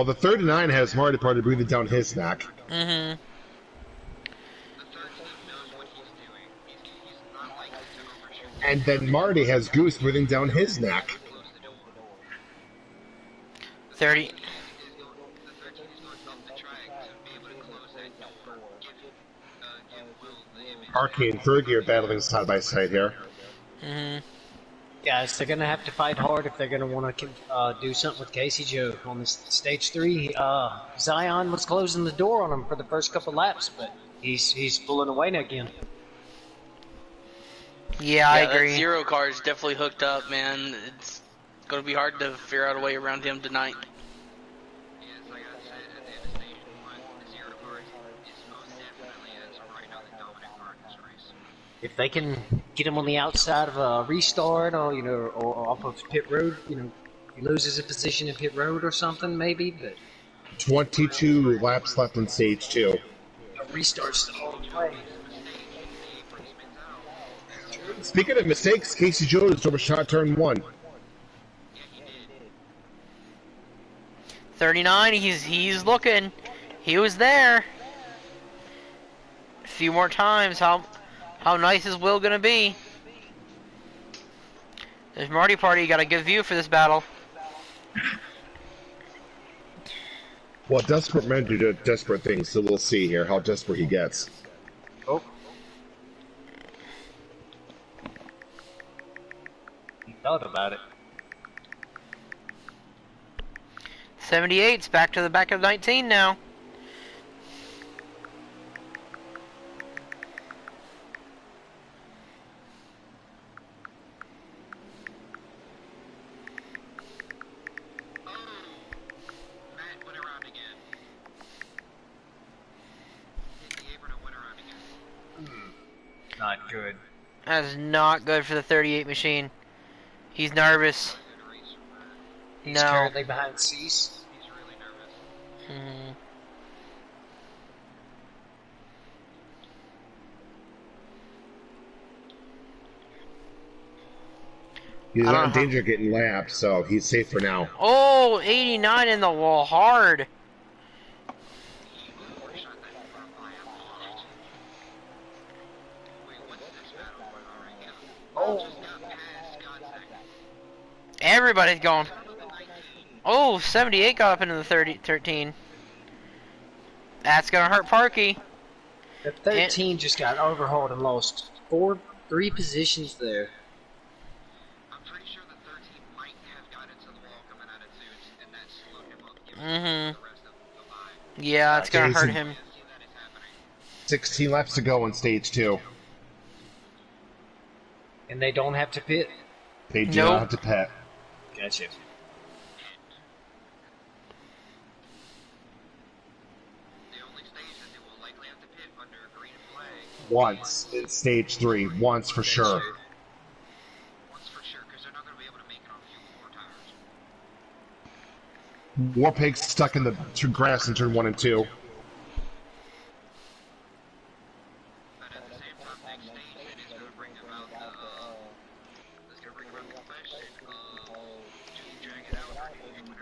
the 39 has Marty Party breathing down his neck. Mm-hmm. And then Marty has Goose breathing down his neck. 30. Arcane and third gear battling side by side here. Mm-hmm. Guys, they're going to have to fight hard if they're going to want to do something with Casey Joe. On this stage 3, Zion was closing the door on him for the first couple laps, but he's pulling away again. Yeah, I agree. That 0 car is definitely hooked up, man. It's going to be hard to figure out a way around him tonight. If they can get him on the outside of a restart, or or off of pit road, he loses a position in pit road or something, maybe. But 22 laps left in stage 2. a restart's the only way. Speaking of mistakes, Casey Joe just overshot turn 1. 39, he's looking. He was there. A few more times. How nice is Will gonna be? There's Marty Party. Got a good view for this battle. Well, desperate men do desperate things, so we'll see here how desperate he gets. Oh. He thought about it. 78's back to the back of 19 now. Not good. That's not good for the 38 machine. He's nervous. He's No. currently behind Cease. He's really nervous. Hmm. He's not in Uh-huh. danger of getting lapped, so he's safe for now. Oh, 89 in the wall, hard. Oh. Everybody's going. Oh, 78 got up into the 13. That's gonna hurt Parky. The 13 just got overhauled and lost 3 positions there. I'm pretty sure the 13 might have got into the wall coming out of suits, and that slowed him up. The rest of the line. Yeah, it's gonna hurt him. 16 laps to go in stage 2. And they don't have to pit? They do not have to pit. Gotcha. Once in stage 3, once for sure. Once for sure, because they're not going to be able to make it on fuel 4 tires. War Pig's stuck in the grass in turn 1 and 2. But at the same time, next stage it is going to bring about the question of do you drag it out or do you do it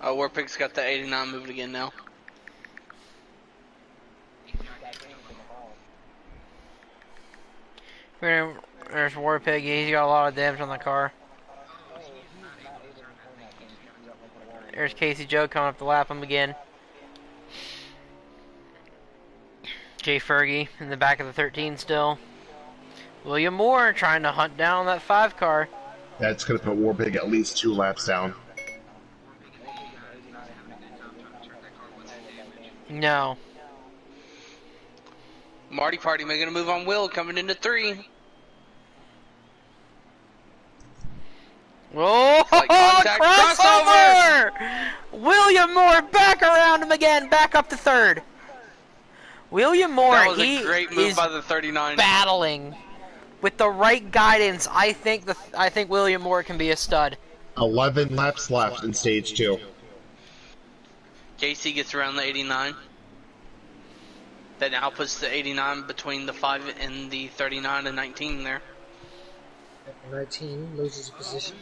early? Warpig's got the 89 moving again now. There's Warpig. He's got a lot of damage on the car. There's Casey Joe coming up to lap him again. Jay Fergie in the back of the 13 still. William Moore trying to hunt down that 5 car. That's going to put Warpig at least 2 laps down. No. Marty Party making a move on Will coming into 3. Oh, Like crossover! William Moore back around him again, back up to 3rd. William Moore, That was a great move by the 39. Battling with the right guidance. I think William Moore can be a stud. 11 laps left in stage 2. Casey gets around the 89. That now puts the 89 between the 5 and the 39 and 19 there. 19 loses a position.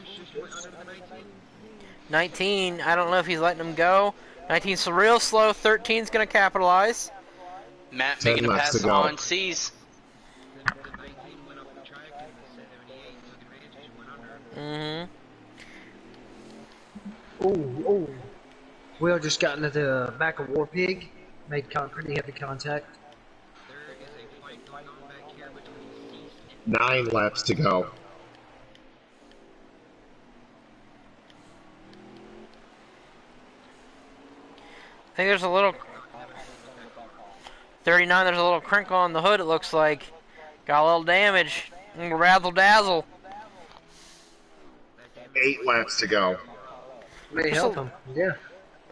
19, I don't know if he's letting him go. 19's real slow. 13's going to capitalize. Matt making a pass on C's. Oh. Will just got into the back of Warpig. Made pretty heavy contact. 9 laps to go. I think there's a little 39. There's a little crinkle on the hood. It looks like got a little damage. Razzle dazzle. 8 laps to go. May help him. Yeah.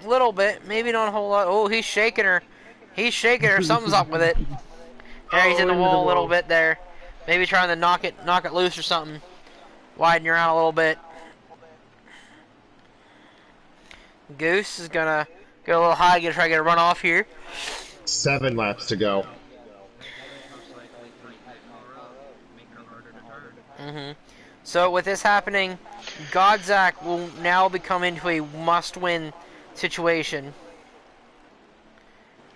A little bit, maybe not a whole lot. Oh, he's shaking her. He's shaking her. Something's up with it. There, he's in the wall a little bit there. Maybe trying to knock it loose or something. Widen her out a little bit. Goose is gonna go a little high, try to get a run off here. 7 laps to go. So with this happening, Godzak will now become into a must-win situation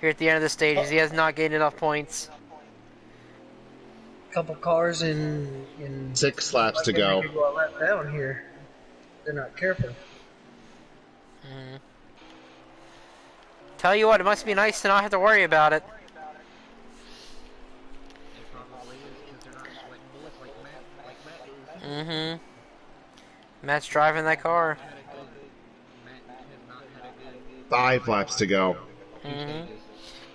here at the end of the stages. He has not gained enough points. Couple cars in 6 laps to go. They could go a lap down here. They're not careful. Tell you what, it must be nice to not have to worry about it. Matt's driving that car. 5 laps to go.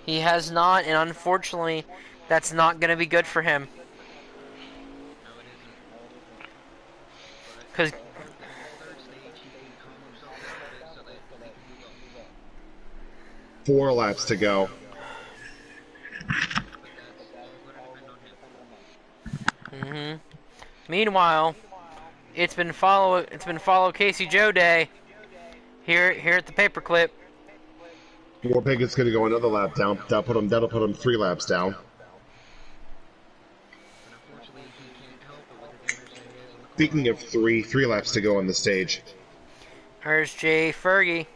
He has not, and unfortunately, that's not going to be good for him. Because 4 laps to go. Meanwhile, it's been follow Casey Joe Day here at the paperclip. Warpig is going to go another lap down. That'll put him 3 laps down. Speaking of 3 laps to go on the stage. There's Jay Fergie.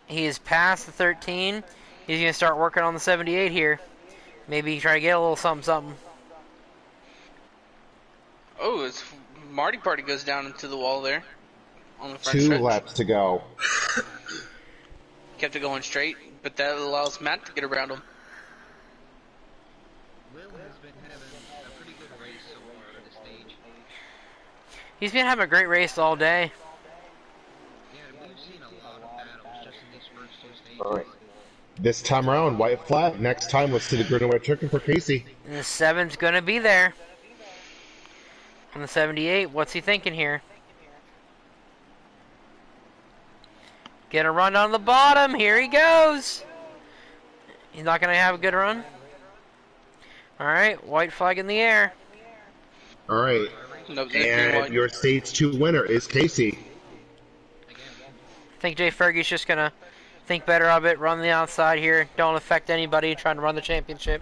He is past the 13. He's going to start working on the 78 here. Maybe try to get a little something. Oh, it's Marty Party goes down into the wall there on the front 2 stretch. laps to go. Kept it going straight, but that allows Matt to get around him. Will has been having a pretty good race so far at this stage. He's been having a great race all day. Yeah, we've seen a lot of battles just in these first 2 stages. All right. This time around, white flag. Next time, let's see the green and white chicken for Casey. And the 7's going to be there. On the 78, what's he thinking here? Get a run on the bottom. Here he goes. He's not going to have a good run. All right, white flag in the air. All right. Nope, And your stage 2 winner is Casey. I think Jay Fergie's just going to think better of it, run the outside here. Don't affect anybody trying to run the championship.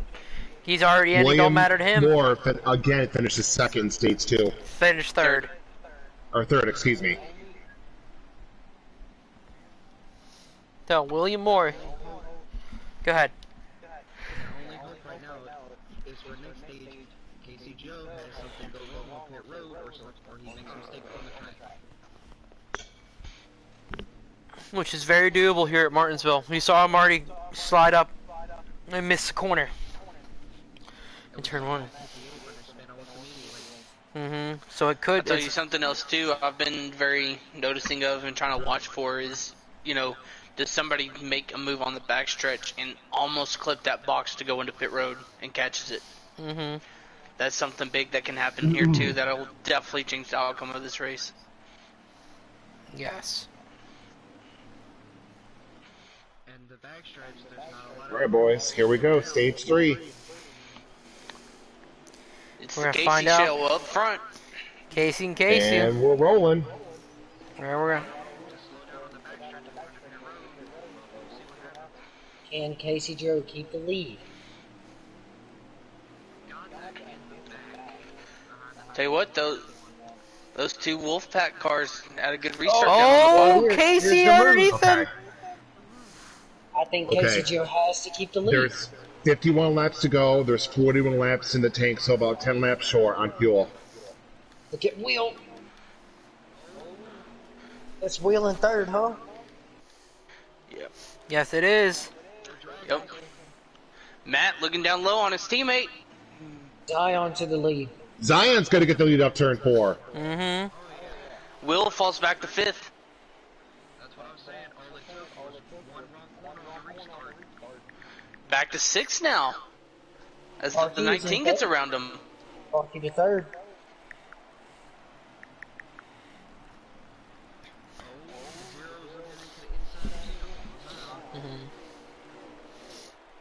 He's already in. It don't matter to him. Moore, again, finishes second in stage 2. Finished third. Or third, excuse me. So, William Moore. Go ahead. The only hope right now is for next stage, Casey Joe has something go wrong on pit road or he makes a mistake on the track. Which is very doable here at Martinsville. We saw Marty slide up and miss the corner in turn 1. So it could. I'll tell you something else too. I've been very noticing of and trying to watch for is, does somebody make a move on the backstretch and almost clip that box to go into pit road and catches it? That's something big that can happen here too. That'll definitely change the outcome of this race. Yes. And the backstretch, there's not a lot of... All right, boys. Here we go. Stage 3. It's We're the gonna Casey find out. show up front. Casey and Casey. And we're rolling. There we're going. Can Casey Joe keep the lead? Tell you what, those 2 Wolfpack cars had a good restart down on the bottom. Casey here's the underneath him. Okay. I think Casey Joe has to keep the lead. There's 51 laps to go. There's 41 laps in the tank, so about 10 laps short on fuel. Look at Will. That's Will in third, huh? Yep. Yes, it is. Yep. Matt looking down low on his teammate. Zion to the lead. Zion's going to get the lead up turn 4. Will falls back to 5th. That's what I'm saying. All it took was one wrong corner on the restart. Back to 6th now. As the Parky is in 19 gets third. around him. Parky to third.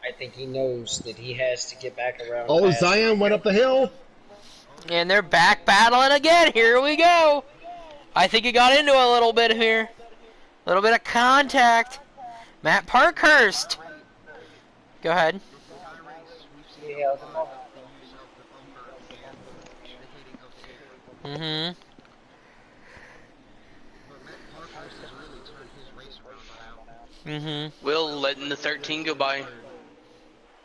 I think he knows that he has to get back around. Oh, fast. Zion went up the hill. And they're back battling again. Here we go. I think he got into a little bit here. A little bit of contact. Matt Parkhurst. Go ahead. Yeah, Will letting the 13 go by.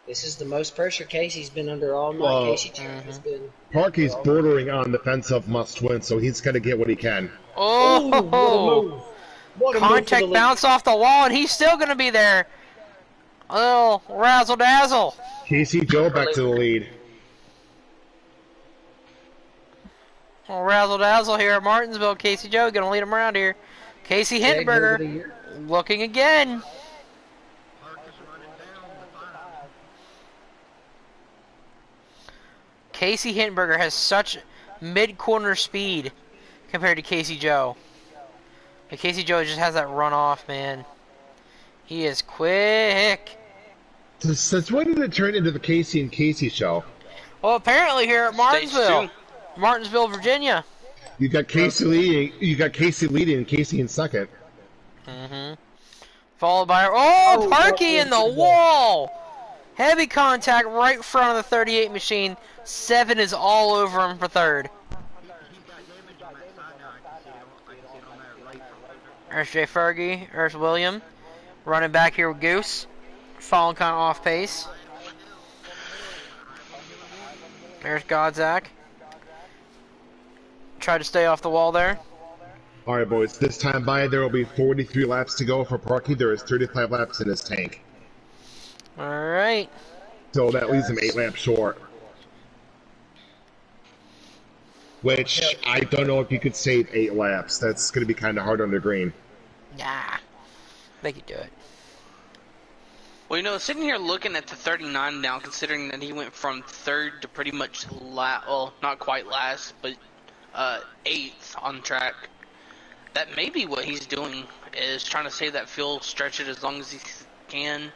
This is the most pressure Casey's been under all night. Well, Casey Joe has been. Parky's bordering on the fence of must win, so he's going to get what he can. Oh, What a move for the contact lead. bounce off the wall, and he's still going to be there. Oh, razzle dazzle. Casey Joe back to the lead. Oh, razzle dazzle here at Martinsville. Casey Joe going to lead him around here. Casey Jay, move of the Hindenburger year. looking again. Casey Hindenburger has such mid-corner speed compared to Casey Joe. But Casey Joe just has that run off, man. He is quick. Since when did it turn into the Casey and Casey show? Well, apparently here at Martinsville, Stage Virginia. You got Casey leading. You got Casey leading and Casey in second. Followed by Parky in the wall. Heavy contact right in front of the 38 machine. 7 is all over him for third. There's Jay Fergie. There's William. Running back here with Goose. Falling kind of off pace. There's Godzak. try to stay off the wall there. All right, boys. This time by, there will be 43 laps to go for Parky. There is 35 laps in his tank. All right. So that leaves him 8 laps short. Which, I don't know if you could save 8 laps. That's going to be kind of hard on the green. Nah. They could do it. Well, you know, sitting here looking at the 39 now, considering that he went from 3rd to pretty much well, not quite last, but 8th on track. That may be what he's doing, is trying to save that fuel, stretch it as long as he can.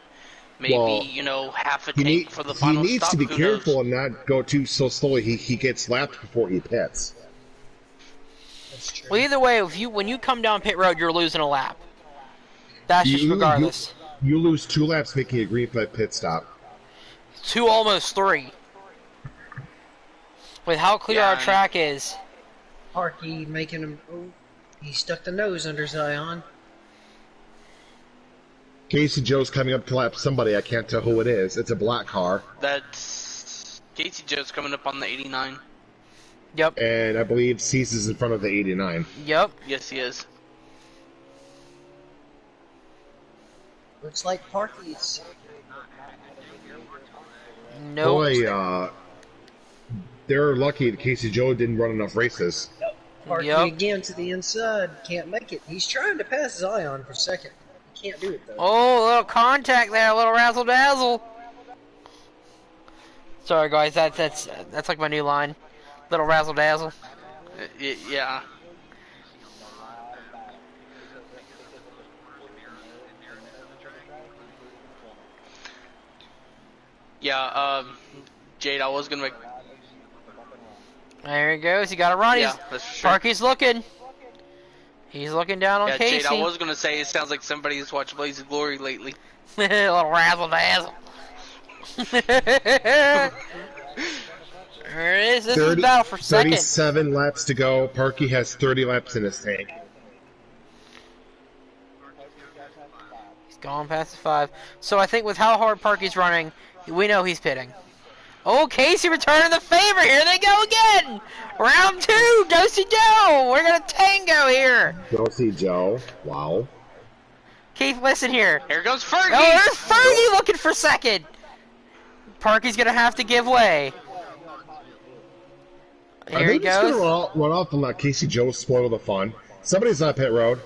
Maybe, Well, you know, half a tank for the final stop. He needs to be careful and not go too so slowly. He gets lapped before he pits. That's true. Well, either way, when you come down pit road, you're losing a lap. That's just regardless. You lose 2 laps making a green flag pit stop. 2, almost 3. With how clear our track is. Parky making him. Oh, he stuck the nose under Zion. Casey Joe's coming up to lap somebody. I can't tell who it is. It's a black car. That's Casey Joe's coming up on the 89. Yep. And I believe Cease is in front of the 89. Yep. Yes, he is. Looks like Parky's. No. Boy, they're lucky that Casey Joe didn't run enough races. Parky again to the inside. Can't make it. He's trying to pass Zion for second. He can't do it, though. Oh, a little contact there. A little razzle-dazzle. Sorry, guys. That's like my new line. Little razzle-dazzle. Yeah. Yeah, Jade, I was gonna make... There he goes. He got a run. Yeah, that's for sure. Parky's looking. He's looking down on Casey. Jade, I was gonna say, it sounds like somebody's watched Blaze of Glory lately. A little razzle-dazzle. There it is. This is battle for second. 37 laps to go. Parky has 30 laps in his tank. He's gone past the 5. So I think with how hard Parky's running, we know he's pitting. Oh, Casey returning the favor. Here they go again. Round 2, Dosey Joe. We're going to tango here. Dosey Joe. Wow. Keith, listen here. Here goes Fergie. Oh, there's Fergie looking for second. Parky's going to have to give way. Here he goes. Just gonna run off and let Casey Joe spoil the fun. Somebody's on pit road.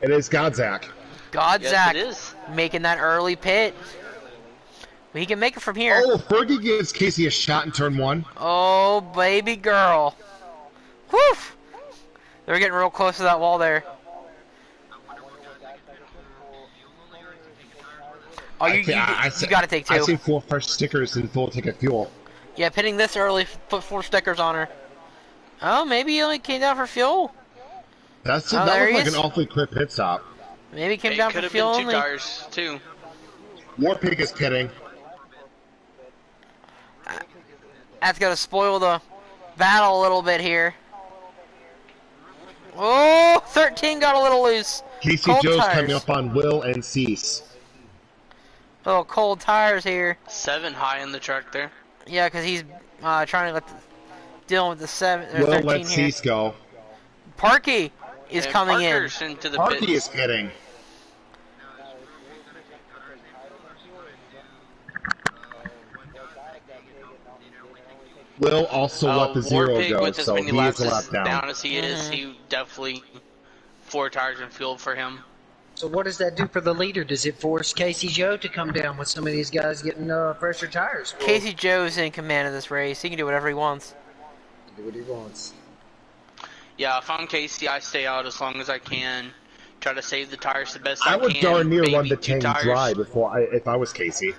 It is Godzak. Godzak Yes, it is. making that early pit. He can make it from here. Oh, Fergie gives Casey a shot in turn 1. Oh, baby girl. Woof! They're getting real close to that wall there. Oh, you got to take 2. I see 4 fresh stickers and full ticket fuel. Yeah, pitting this early, put 4 stickers on her. Oh, maybe he only came down for fuel. That looks like an awfully quick pit stop. Maybe he came down for fuel only. only. Could have been 2 tires, too. Warpig is pitting. That's going to spoil the battle a little bit here. Oh, 13 got a little loose. Casey Cold Joe's tires. coming up on Will and Cease. Little cold tires here. 7 high in the track there. Yeah, because he's trying to dealing with the 7 or Will 13 let here. Cease go. Parky is And coming Parker's into the Parky pits. is pitting. Will also let the 0 Warpig go, with as so many he laps is a lap down. as he is, he definitely 4 tires and fuel for him. So what does that do for the leader? Does it force Casey Joe to come down with some of these guys getting fresher tires? Well, Casey Joe's in command of this race. He can do whatever he wants. do what he wants. Yeah, if I'm Casey, I stay out as long as I can. Try to save the tires the best I I would can. darn near Maybe run the 2 tank tires. dry if I was Casey.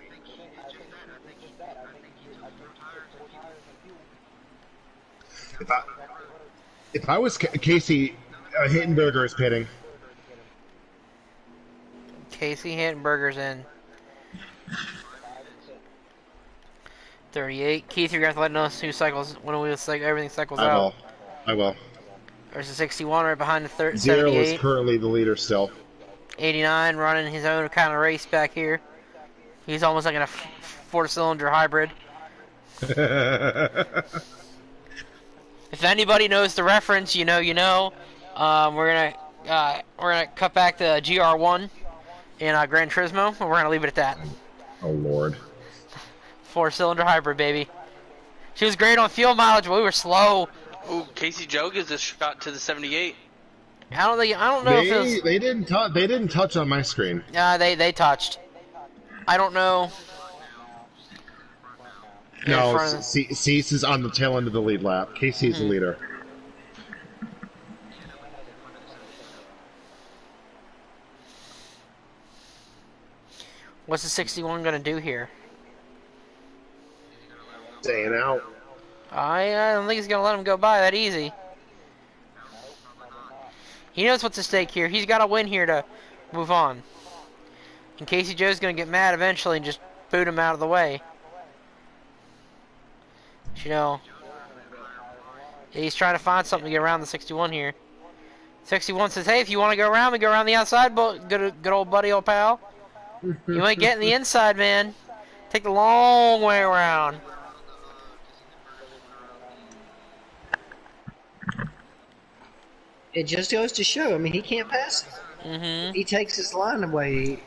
If I was Casey, Hittenberger is pitting. Casey Hittenberger's in. 38. Keith, you're going to have to let us who cycles, when everything cycles out. I will. There's a 61 right behind the 0 78. is currently the leader still. 89 running his own kind of race back here. He's almost like in a 4-cylinder hybrid. If anybody knows the reference, you know, you know. We're gonna cut back the GR1 in Gran Turismo, and we're gonna leave it at that. Oh Lord. 4-cylinder hybrid, baby. She was great on fuel mileage, but we were slow. Ooh, Casey Joe gives a shot to the 78. I don't know if it was. They didn't touch on my screen. They touched. I don't know. No, Cease is on the tail end of the lead lap. Casey is the leader. What's the 61 gonna do here? Staying out. I don't think he's gonna let him go by that easy. He knows what's at stake here. He's got to win here to move on. And Casey Joe's gonna get mad eventually and just boot him out of the way. You know, he's trying to find something to get around the 61 here. 61 says, "Hey, if you want to go around me, go around the outside, but good old buddy, old pal. You ain't getting the inside, man. Take the long way around." It just goes to show. I mean, he can't pass it. He takes his line away.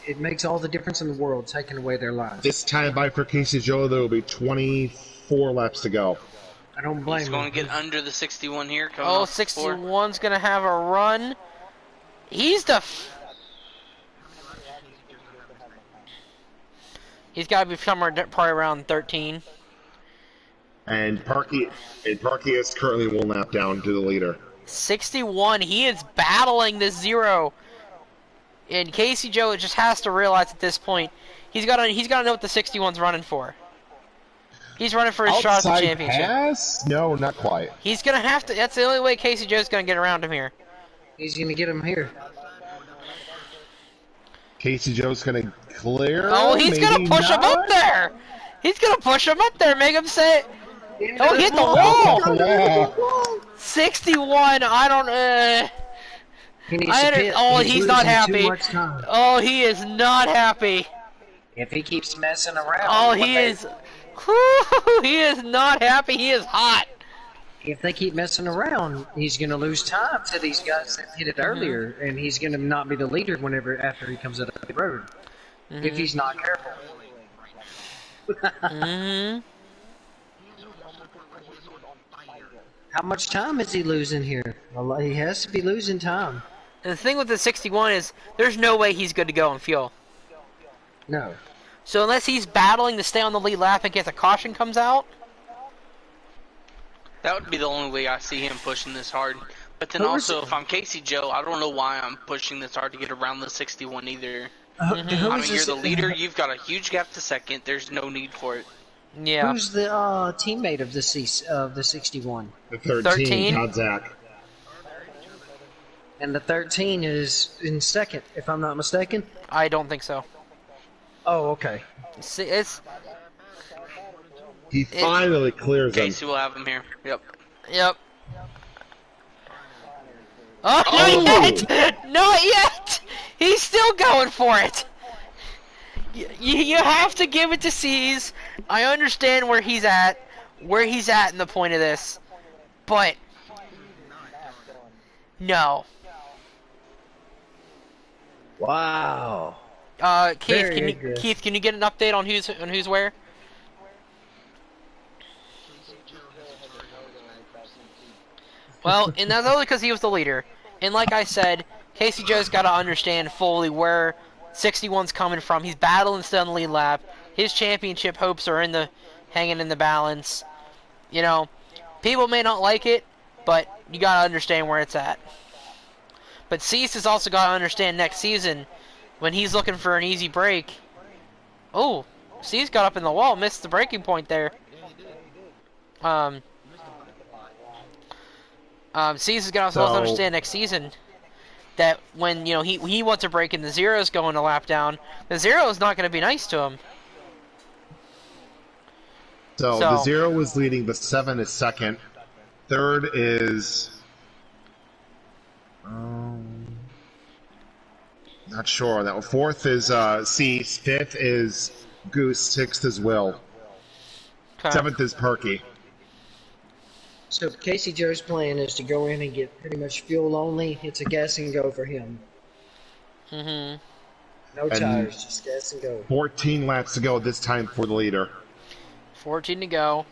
It makes all the difference in the world, taking away their lines. This time by for Casey Joe, there will be 24 laps to go. I don't blame him. He's going to get under the 61 here. Oh, 61's going to have a run. He's got to be somewhere probably around 13. And Parky is currently 1 lap down to the leader. 61, he is battling this 0. And Casey Joe just has to realize at this point, he's got to know what the 61's running for. He's running for his shot at the championship. Pass? No, not quite. He's going to have to. That's the only way Casey Joe's going to get around him here. He's going to get him here. Casey Joe's going to clear. Oh, he's going to push him up there. He's going to push him up there, make him say, "Oh, hit the wall." 61, I don't. He needs to pit. He's not happy. Oh, he is not happy. If he keeps messing around. Oh, he is. He is not happy. He is hot. If they keep messing around, he's going to lose time to these guys that hit it earlier, and he's going to not be the leader after he comes out of the road. If he's not careful. How much time is he losing here? Well, he has to be losing time. And the thing with the 61 is, there's no way he's good to go on fuel. No. So unless he's battling to stay on the lead lap in case a caution comes out. That would be the only way I see him pushing this hard. But then also, if I'm Casey Joe, I don't know why I'm pushing this hard to get around the 61 either. I mean, you're the leader. You've got a huge gap to second. There's no need for it. Yeah. Who's the teammate of the 61? The 13, Godzak. And the 13 is in second, if I'm not mistaken? I don't think so. Oh, okay. He finally clears him. Casey will have him here. Yep. Oh, not yet! Not yet! He's still going for it! You have to give it to C's. I understand where he's at in the point of this, but no. Wow. Keith, can you get an update on who's where? Well, and that's only because he was the leader. And like I said, Casey Joe's got to understand fully where 61's coming from. He's battling still on the lead lap. His championship hopes are hanging in the balance. You know, people may not like it, but you got to understand where it's at. But Cease has also got to understand next season when he's looking for an easy break. Oh, Cease got up in the wall, missed the breaking point there. Cease has got to also understand next season that when he wants a break and the zero's going a lap down, the zero is not going to be nice to him. So the 0 is leading, the 7 is second, third is not sure on that one. Fourth is Cease, fifth is Goose, sixth is Will, seventh is Perky. So Casey Joe's plan is to go in and get pretty much fuel only. It's a gas and go for him. Mm-hmm. No tires, just gas and go. 14 laps to go this time for the leader. 14 to go.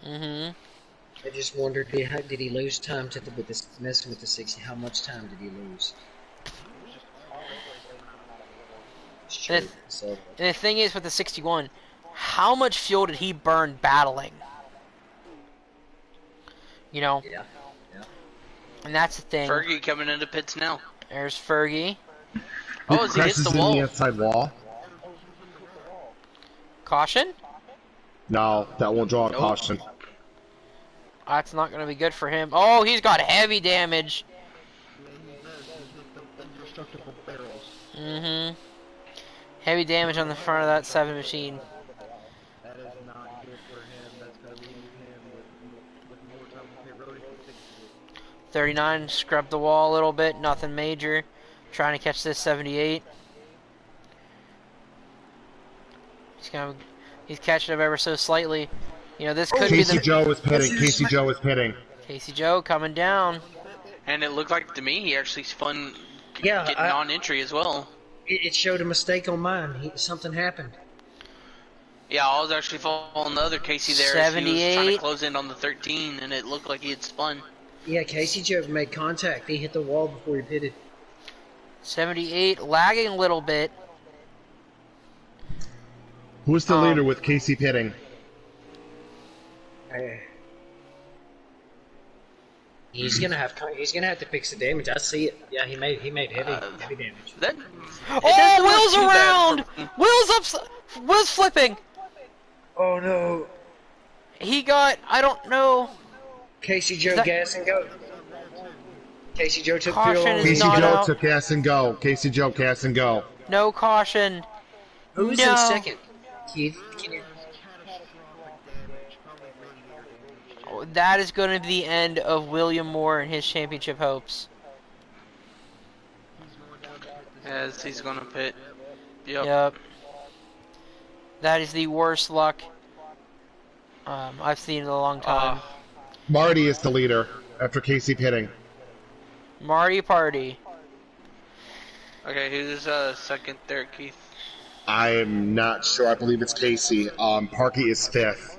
Mm-hmm. I just wondered, did he lose time with this messing with the 60? How much time did he lose? And the thing is, with the 61, how much fuel did he burn battling? You know? Yeah. And that's the thing. Fergie coming into pits now. There's Fergie. Oh, as he hits the wall. In the outside wall. Caution? No, that won't draw a caution. That's not going to be good for him. Oh, he's got heavy damage. Mm-hmm. Heavy damage on the front of that 7 machine. That is not good for him. That's going to leave him with more time to pay road for 60. 39, scrubbed the wall a little bit, nothing major. Trying to catch this 78. He's catching him ever so slightly. You know, this could be the... Casey Joe is pitting. Casey Joe is pitting. Casey Joe coming down. And it looked like to me he actually spun getting on entry as well. It showed a mistake on mine. Something happened. Yeah, I was actually following the other Casey there as he was trying to close in on the 13, and it looked like he had spun. Yeah, Casey Joe made contact. He hit the wall before he pitted. 78, lagging a little bit. Who's the leader with Casey pitting? He's gonna have to fix the damage. I see it. Yeah, he made heavy damage. Will's around. Will's flipping. Oh no. He got, I don't know. Casey Joe gas and go. Casey Joe took Caution fuel. is Casey not Joe out. took gas and go. Casey Joe gas and go. No caution. Who's No. in second? Keith, can you... That is going to be the end of William Moore and his championship hopes. As he's going to pit. Yep. That is the worst luck I've seen in a long time. Marty is the leader after Casey pitting. Marty Party. Okay, who's second there, Keith? I'm not sure. I believe it's Casey. Parky is fifth.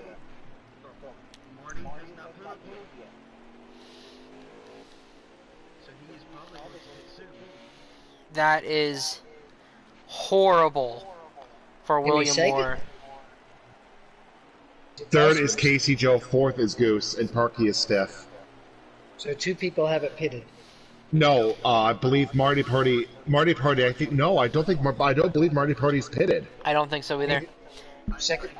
That is horrible for William Moore. Third is Casey Joe. Fourth is Goose, and Parky is fifth. So 2 people haven't pitted. No, I believe Marty Party. I think no. I don't believe Marty Party's pitted. I don't think so either. Second.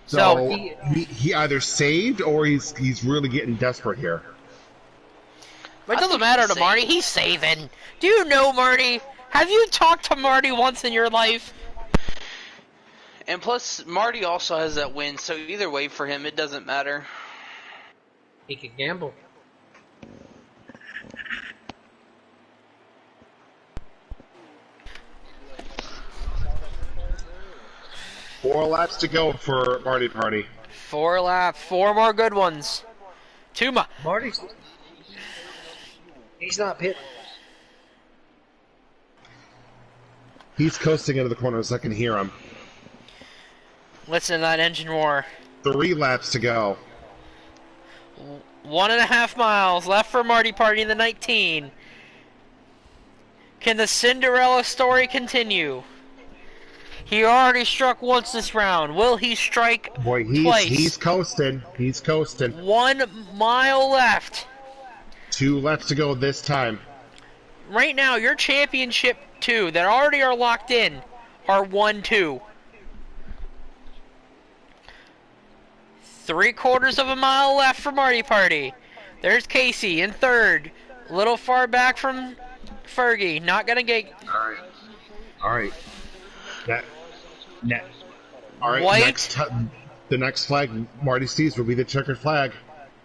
So he either saved or he's really getting desperate here. But it doesn't matter to Marty. He's saving. Do you know Marty? Have you talked to Marty once in your life? And plus, Marty also has that win, so either way for him, it doesn't matter. He could gamble. Four laps to go for Marty Party. 4 laps. 4 more good ones. 2 more. Marty's... He's not pitting. He's coasting into the corners. I can hear him. Listen to that engine roar. 3 laps to go. 1.5 miles left for Marty Party in the 19. Can the Cinderella story continue? He already struck once this round. Will he strike twice? He's coasting. He's coasting. 1 mile left. 2 laps to go this time. Right now, your championship 2 that already are locked in are 1-2. 3/4 of a mile left for Marty Party. There's Casey in third. A little far back from Fergie. Not gonna get... Alright. Alright, White. The next flag Marty sees will be the checkered flag.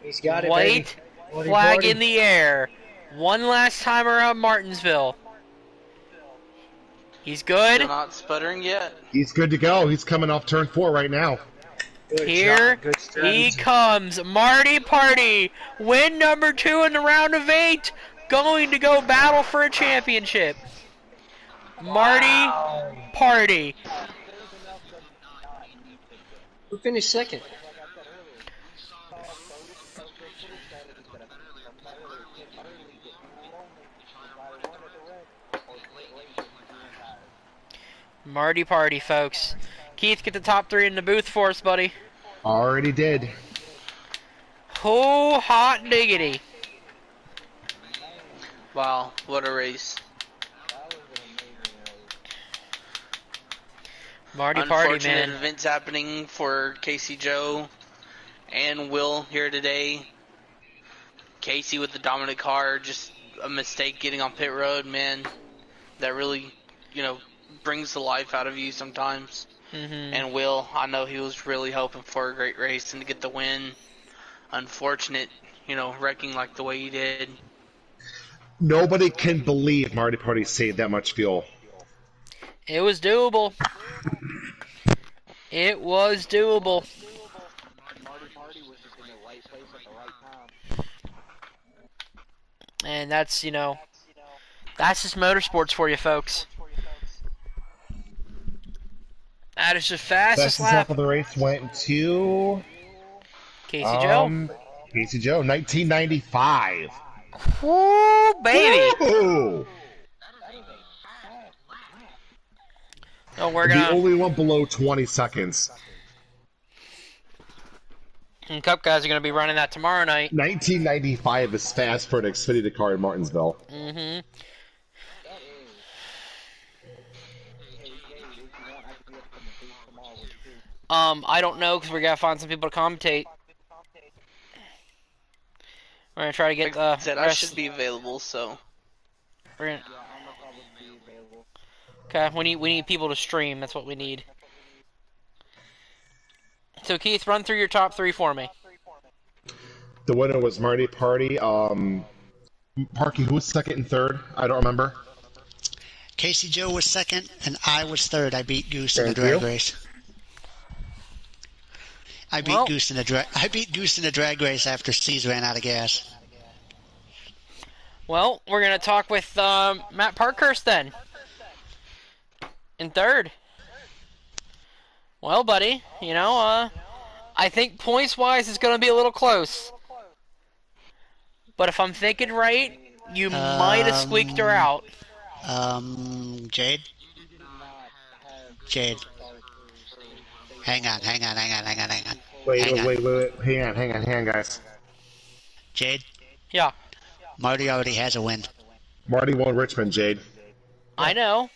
He's got it, White baby. flag in the air. One last time around Martinsville. He's good. Still not sputtering yet. He's good to go. He's coming off turn 4 right now. Here Good he strategy. comes. Marty Party. Win number 2 in the round of 8. Going to go battle for a championship. Marty Party. Who finished second? Marty Party, folks. Keith, get the top 3 in the booth for us, buddy. Already did. Oh, hot diggity. Wow, what a race. Marty Party, Unfortunate man. events happening for Casey Joe and Will here today. Casey with the dominant car, just a mistake getting on pit road, man. That really, brings the life out of you sometimes. And Will, I know he was really hoping for a great race and to get the win. Unfortunate, wrecking like the way he did. Nobody can believe Marty Party saved that much fuel. It was doable. It was doable. And that's, that's just motorsports for you, folks. That is just fastest Fastest lap. lap of the race went to Casey Joe. Casey Joe, 1995. Woo, baby. Ooh. Oh, we're The gonna. only one below 20 seconds. And Cup guys are gonna be running that tomorrow night. 1995 is fast for an Xfinity car in Martinsville. I don't know because we gotta find some people to commentate. We're gonna try to get Like I the said, I rest. should be available, so. We're gonna... Okay, we need people to stream. That's what we need. So Keith, run through your top 3 for me. The winner was Marty Party. Parky, who was second and third? I don't remember. Casey Joe was second, and I was third. I beat Goose in the Thank drag you. race. I beat Well- Goose in the drag race after C's ran out of gas. Well, we're gonna talk with Matt Parkhurst then. In third. Well, buddy, I think points-wise it's gonna be a little close. But if I'm thinking right, you might have squeaked her out. Jade? Jade. Hang on. Wait, Hang on. Hang on, guys. Jade, Yeah, Marty already has a win. Marty won Richmond, Jade. I know.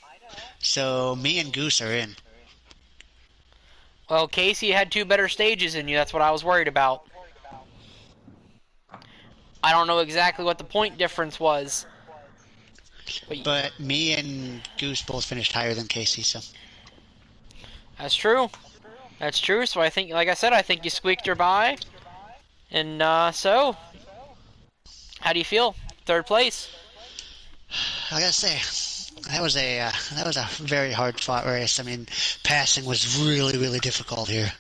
So me and Goose are in. Well, Casey had 2 better stages than you. That's what I was worried about. I don't know exactly what the point difference was. But me and Goose both finished higher than Casey, so. That's true. That's true. So I think, like I said, I think you squeaked her by. And so, how do you feel? Third place. I gotta say, that was a very hard fought race. I mean, passing was really, really difficult here.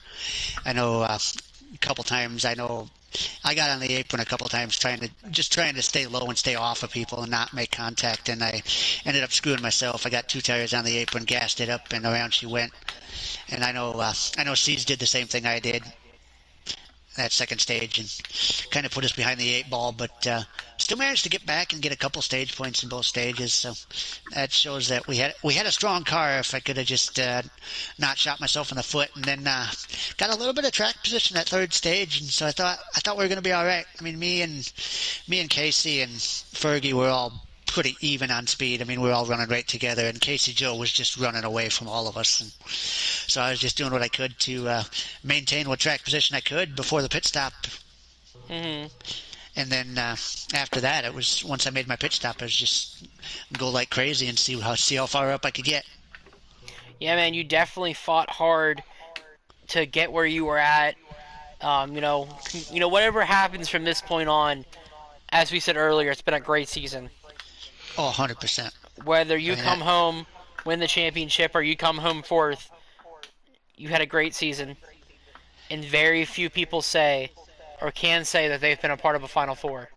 I know a couple times. I got on the apron a couple times trying to stay low and stay off of people and not make contact, and I ended up screwing myself. I got 2 tires on the apron, gassed it up, and around she went. And I know C's did the same thing I did that second stage and kind of put us behind the 8 ball, but still managed to get back and get a couple stage points in both stages. So that shows that we had a strong car. If I could have just not shot myself in the foot, and then got a little bit of track position at third stage, and so I thought we were going to be all right. I mean, me and Casey and Fergie were all pretty even on speed. I mean, we were all running right together, and Casey Joe was just running away from all of us. And so I was just doing what I could to maintain what track position I could before the pit stop. Mm-hmm. And then after that, it was once I made my pit stop, I was just go like crazy and see how far up I could get. Yeah, man, you definitely fought hard to get where you were at. Whatever happens from this point on, as we said earlier, it's been a great season. Oh, 100%. Whether you come home win the championship or you come home fourth, you had a great season. And very few people say or can say that they've been a part of a Final Four.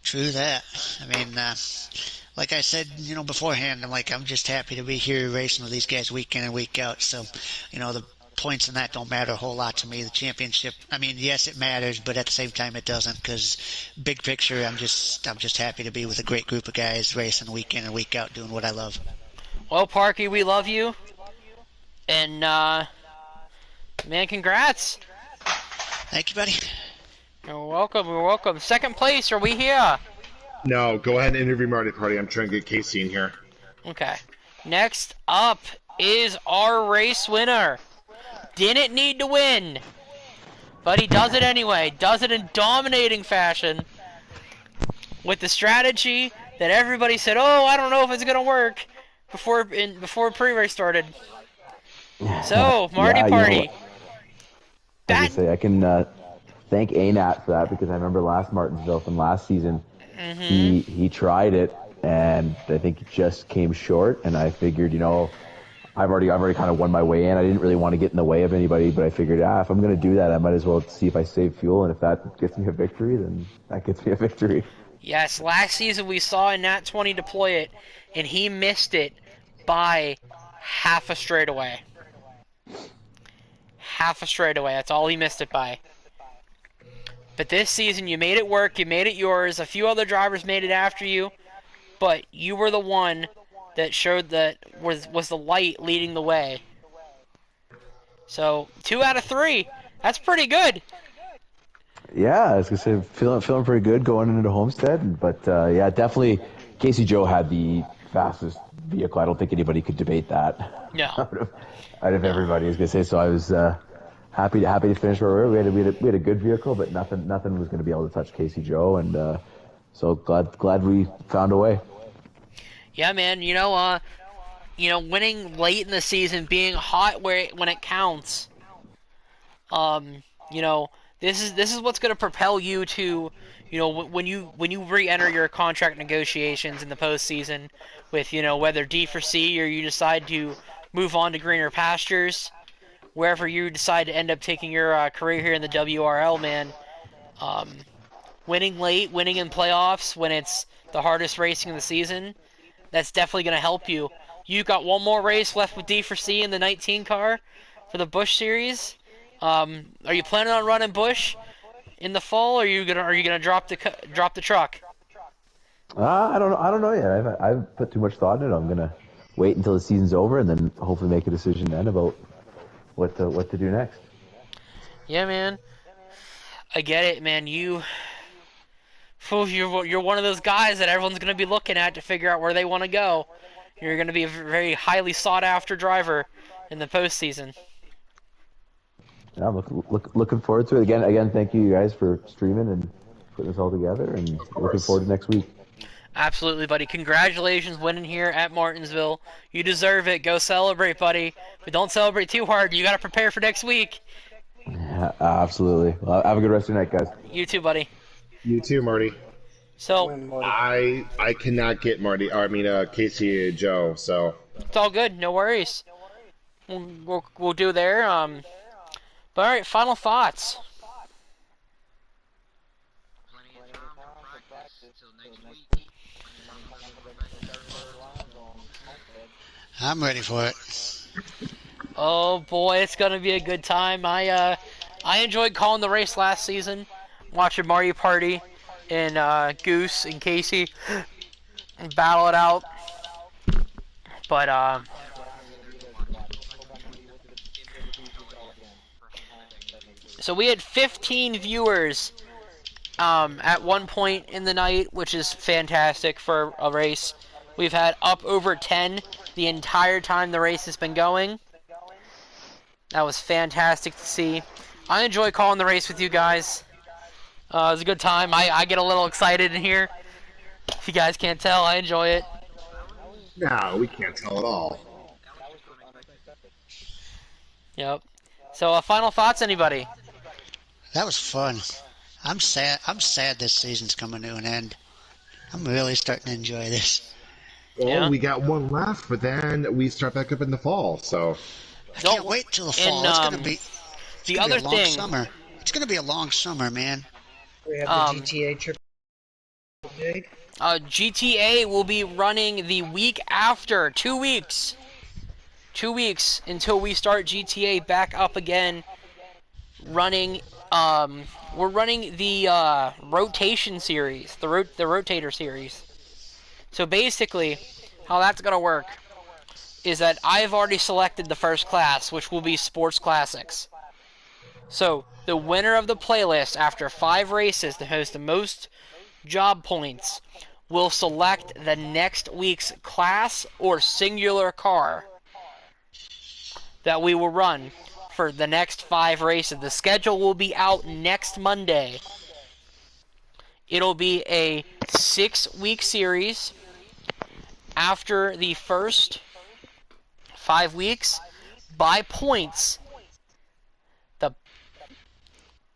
True that. I mean, like I said, beforehand, I'm just happy to be here racing with these guys week in and week out. So, the points in that don't matter a whole lot to me. The championship, I mean, yes, it matters, but at the same time, it doesn't. Because big picture, I'm just happy to be with a great group of guys racing week in and week out, doing what I love. Well, Parky, we love you, and man, congrats. Thank you, buddy. You're welcome. You're welcome. Second place. Are we here? No, go ahead and interview Marty Party. I'm trying to get Casey in here. Okay. Next up is our race winner. Didn't need to win, but he does it anyway. Does it in dominating fashion with the strategy that everybody said, "Oh, I don't know if it's gonna work," before pre-race started. So, Marty Party. I can thank ANAT for that, because I remember last Martinsville from last season, he tried it, and I think it just came short, and I figured, I've already kind of won my way in. I didn't really want to get in the way of anybody, but I figured, if I'm going to do that, I might as well see if I save fuel, and if that gets me a victory, then that gets me a victory. Yes, last season we saw Nat 20 deploy it, and he missed it by half a straightaway. Half a straightaway, that's all he missed it by. But this season, you made it work, you made it yours. A few other drivers made it after you, but you were the one that showed that was the light leading the way. So 2 out of 3, that's pretty good. Yeah, I was gonna say feeling pretty good going into Homestead, but yeah, definitely Casey Joe had the fastest vehicle. I don't think anybody could debate that. No. out of everybody, I was gonna say. So I was happy to finish where we were. We had a good vehicle, but nothing was going to be able to touch Casey Joe, and so glad we found a way. Yeah, man. Winning late in the season, being hot when it counts. This is what's going to propel you to, when you re-enter your contract negotiations in the postseason with, whether D for C or you decide to move on to greener pastures. Wherever you decide to end up taking your career here in the WRL, man, winning late, winning in playoffs when it's the hardest racing of the season, that's definitely going to help you. You got one more race left with D4C in the 19 car for the Busch series. Are you planning on running Busch in the fall, or are you gonna drop the truck? I don't know yet. I haven't put too much thought in it. I'm gonna wait until the season's over and then hopefully make a decision then about what to do next. Yeah, man. I get it, man. You're one of those guys that everyone's going to be looking at to figure out where they want to go. You're going to be a very highly sought after driver in the postseason. Yeah, I'm looking forward to it. Again, thank you guys for streaming and putting this all together, and looking forward to next week. Absolutely, buddy. Congratulations winning here at Martinsville. You deserve it. Go celebrate, buddy. But don't celebrate too hard. You got to prepare for next week. Yeah, absolutely. Well, have a good rest of your night, guys. You too, buddy. You too, Marty. So I cannot get Casey Joe, so it's all good. No worries. We'll do there. But all right, final thoughts. I'm ready for it. Oh boy, it's gonna be a good time. I enjoyed calling the race last season, watching Marty Party and Goose and Casey battle it out. But so we had 15 viewers at one point in the night, which is fantastic for a race. We've had up over 10 the entire time the race has been going. That was fantastic to see. I enjoy calling the race with you guys. It was a good time. I get a little excited in here. If you guys can't tell, I enjoy it. no, we can't tell at all. Yep. So, final thoughts, anybody? That was fun. I'm sad this season's coming to an end. I'm really starting to enjoy this. Well, Yeah. we got one left, but then we start back up in the fall. So I can't wait till the fall. It's gonna be the a other long thing. summer. It's gonna be a long summer, man. We have the GTA trip. GTA will be running the week after, 2 weeks. 2 weeks until we start GTA back up again. Running, we're running the rotation series, the rotator series. So basically, how that's gonna work is that I've already selected the first class, which will be Sports Classics. So the winner of the playlist after 5 races to host the most job points will select the next week's class or singular car that we will run for the next 5 races. The schedule will be out next Monday. It'll be a 6-week series. After the first 5 weeks, by points, the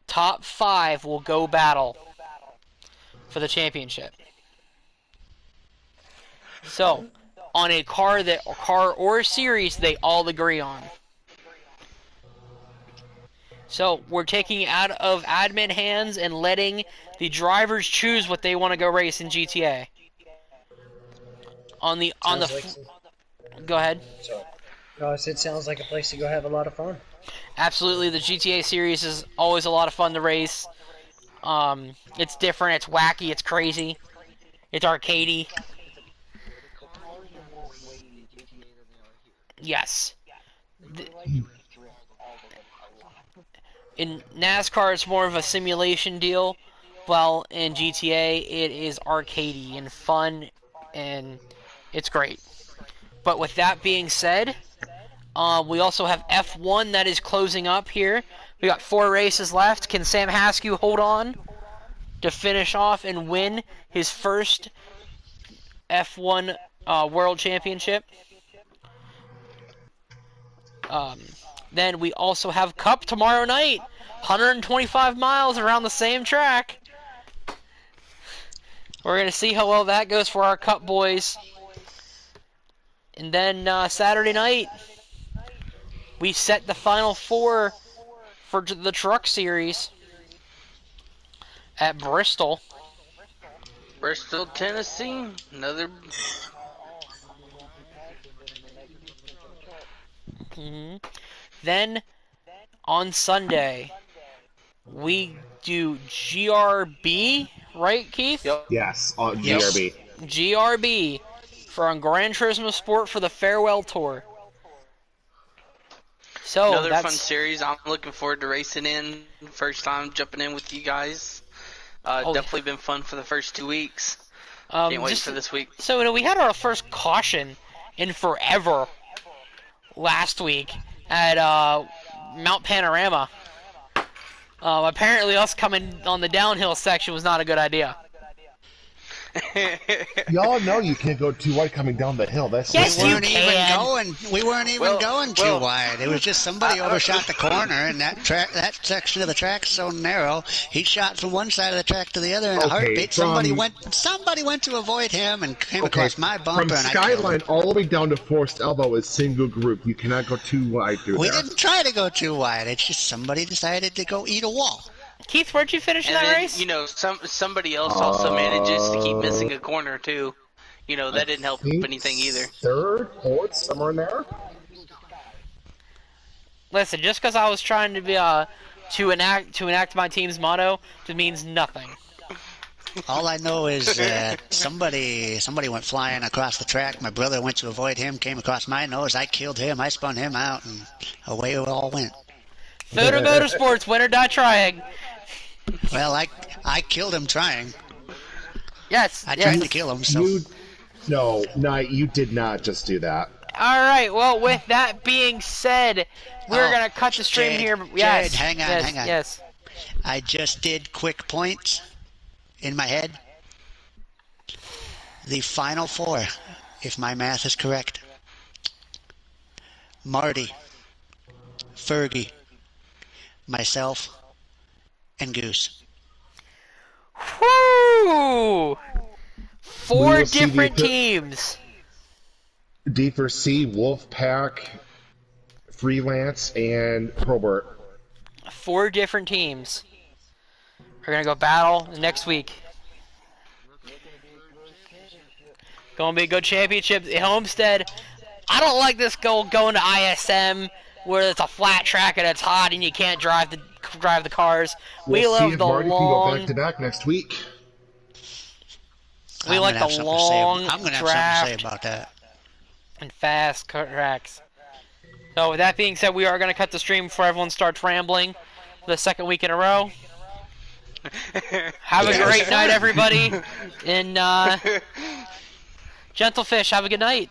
top 5 will go battle for the championship. So, on a car or series they all agree on. So, we're taking it out of admin hands and letting the drivers choose what they want to go race in GTA. Go ahead. No, I said sounds like a place to go have a lot of fun. Absolutely, the GTA series is always a lot of fun to race. It's different, it's wacky, it's crazy, it's arcadey. Yes. In NASCAR, it's more of a simulation deal, while in GTA, it is arcadey and fun, and it's great. But with that being said, we also have F1 that is closing up here. We got 4 races left. Can Sam Haskew hold on to finish off and win his first F1 World Championship? Then we also have Cup tomorrow night. 125 miles around the same track. We're going to see how well that goes for our Cup boys. And then Saturday night, we set the final 4 for the Truck Series at Bristol. Bristol, Tennessee. Another. Then on Sunday, we do GRB, right, Keith? Yep. yes, GRB. GRB for on Gran Turismo Sport for the Farewell Tour. So Another that's fun series. I'm looking forward to racing in. First time jumping in with you guys. Definitely been fun for the first 2 weeks. Can't wait for this week. So we had our first caution in forever last week at Mount Panorama. Apparently us coming on the downhill section was not a good idea. Y'all know you can't go too wide coming down the hill. That's Yes, We you weren't even going too wide. It was just somebody overshot the corner, and that section of the track is so narrow. He shot from one side of the track to the other in a heartbeat. Somebody went to avoid him and came across my bumper. From Skyline all the way down to Forest Elbow is single group. You cannot go too wide through We there. didn't try to go too wide. It's just somebody decided to go eat a wall. Keith, where'd you finish in And that then, race? somebody else also manages to keep missing a corner, too. That didn't help anything either. 3rd, 4th, somewhere in there. Listen, just because I was trying to be to enact my team's motto, it means nothing. All I know is that somebody went flying across the track. My brother went to avoid him, came across my nose. I killed him. I spun him out, and away it all went. Photo Motorsports, win or die trying. Well, I killed him trying. Yes. I tried to kill him. So No, you did not just do that. All right. Well, with that being said, we're gonna cut the stream Jade, here. Yes. Jade, hang on. Yes. I just did quick points in my head. The final 4, if my math is correct: Marty, Fergie, myself, and Goose. Whoo! 4 will see the different teams. D for C, Wolfpack, Freelance, and Probert. 4 different teams are going to go battle next week. Going to be a good championship. Homestead, I don't like this going to ISM where it's a flat track and it's hot and you can't drive the cars. We'll see love if the Marty long. can go back-to-back next week. We like the long I'm gonna have draft something to say about that. and fast tracks. So with that being said, we are going to cut the stream before everyone starts rambling for the second week in a row. Have a great night, everybody. And Gentle Fish, have a good night.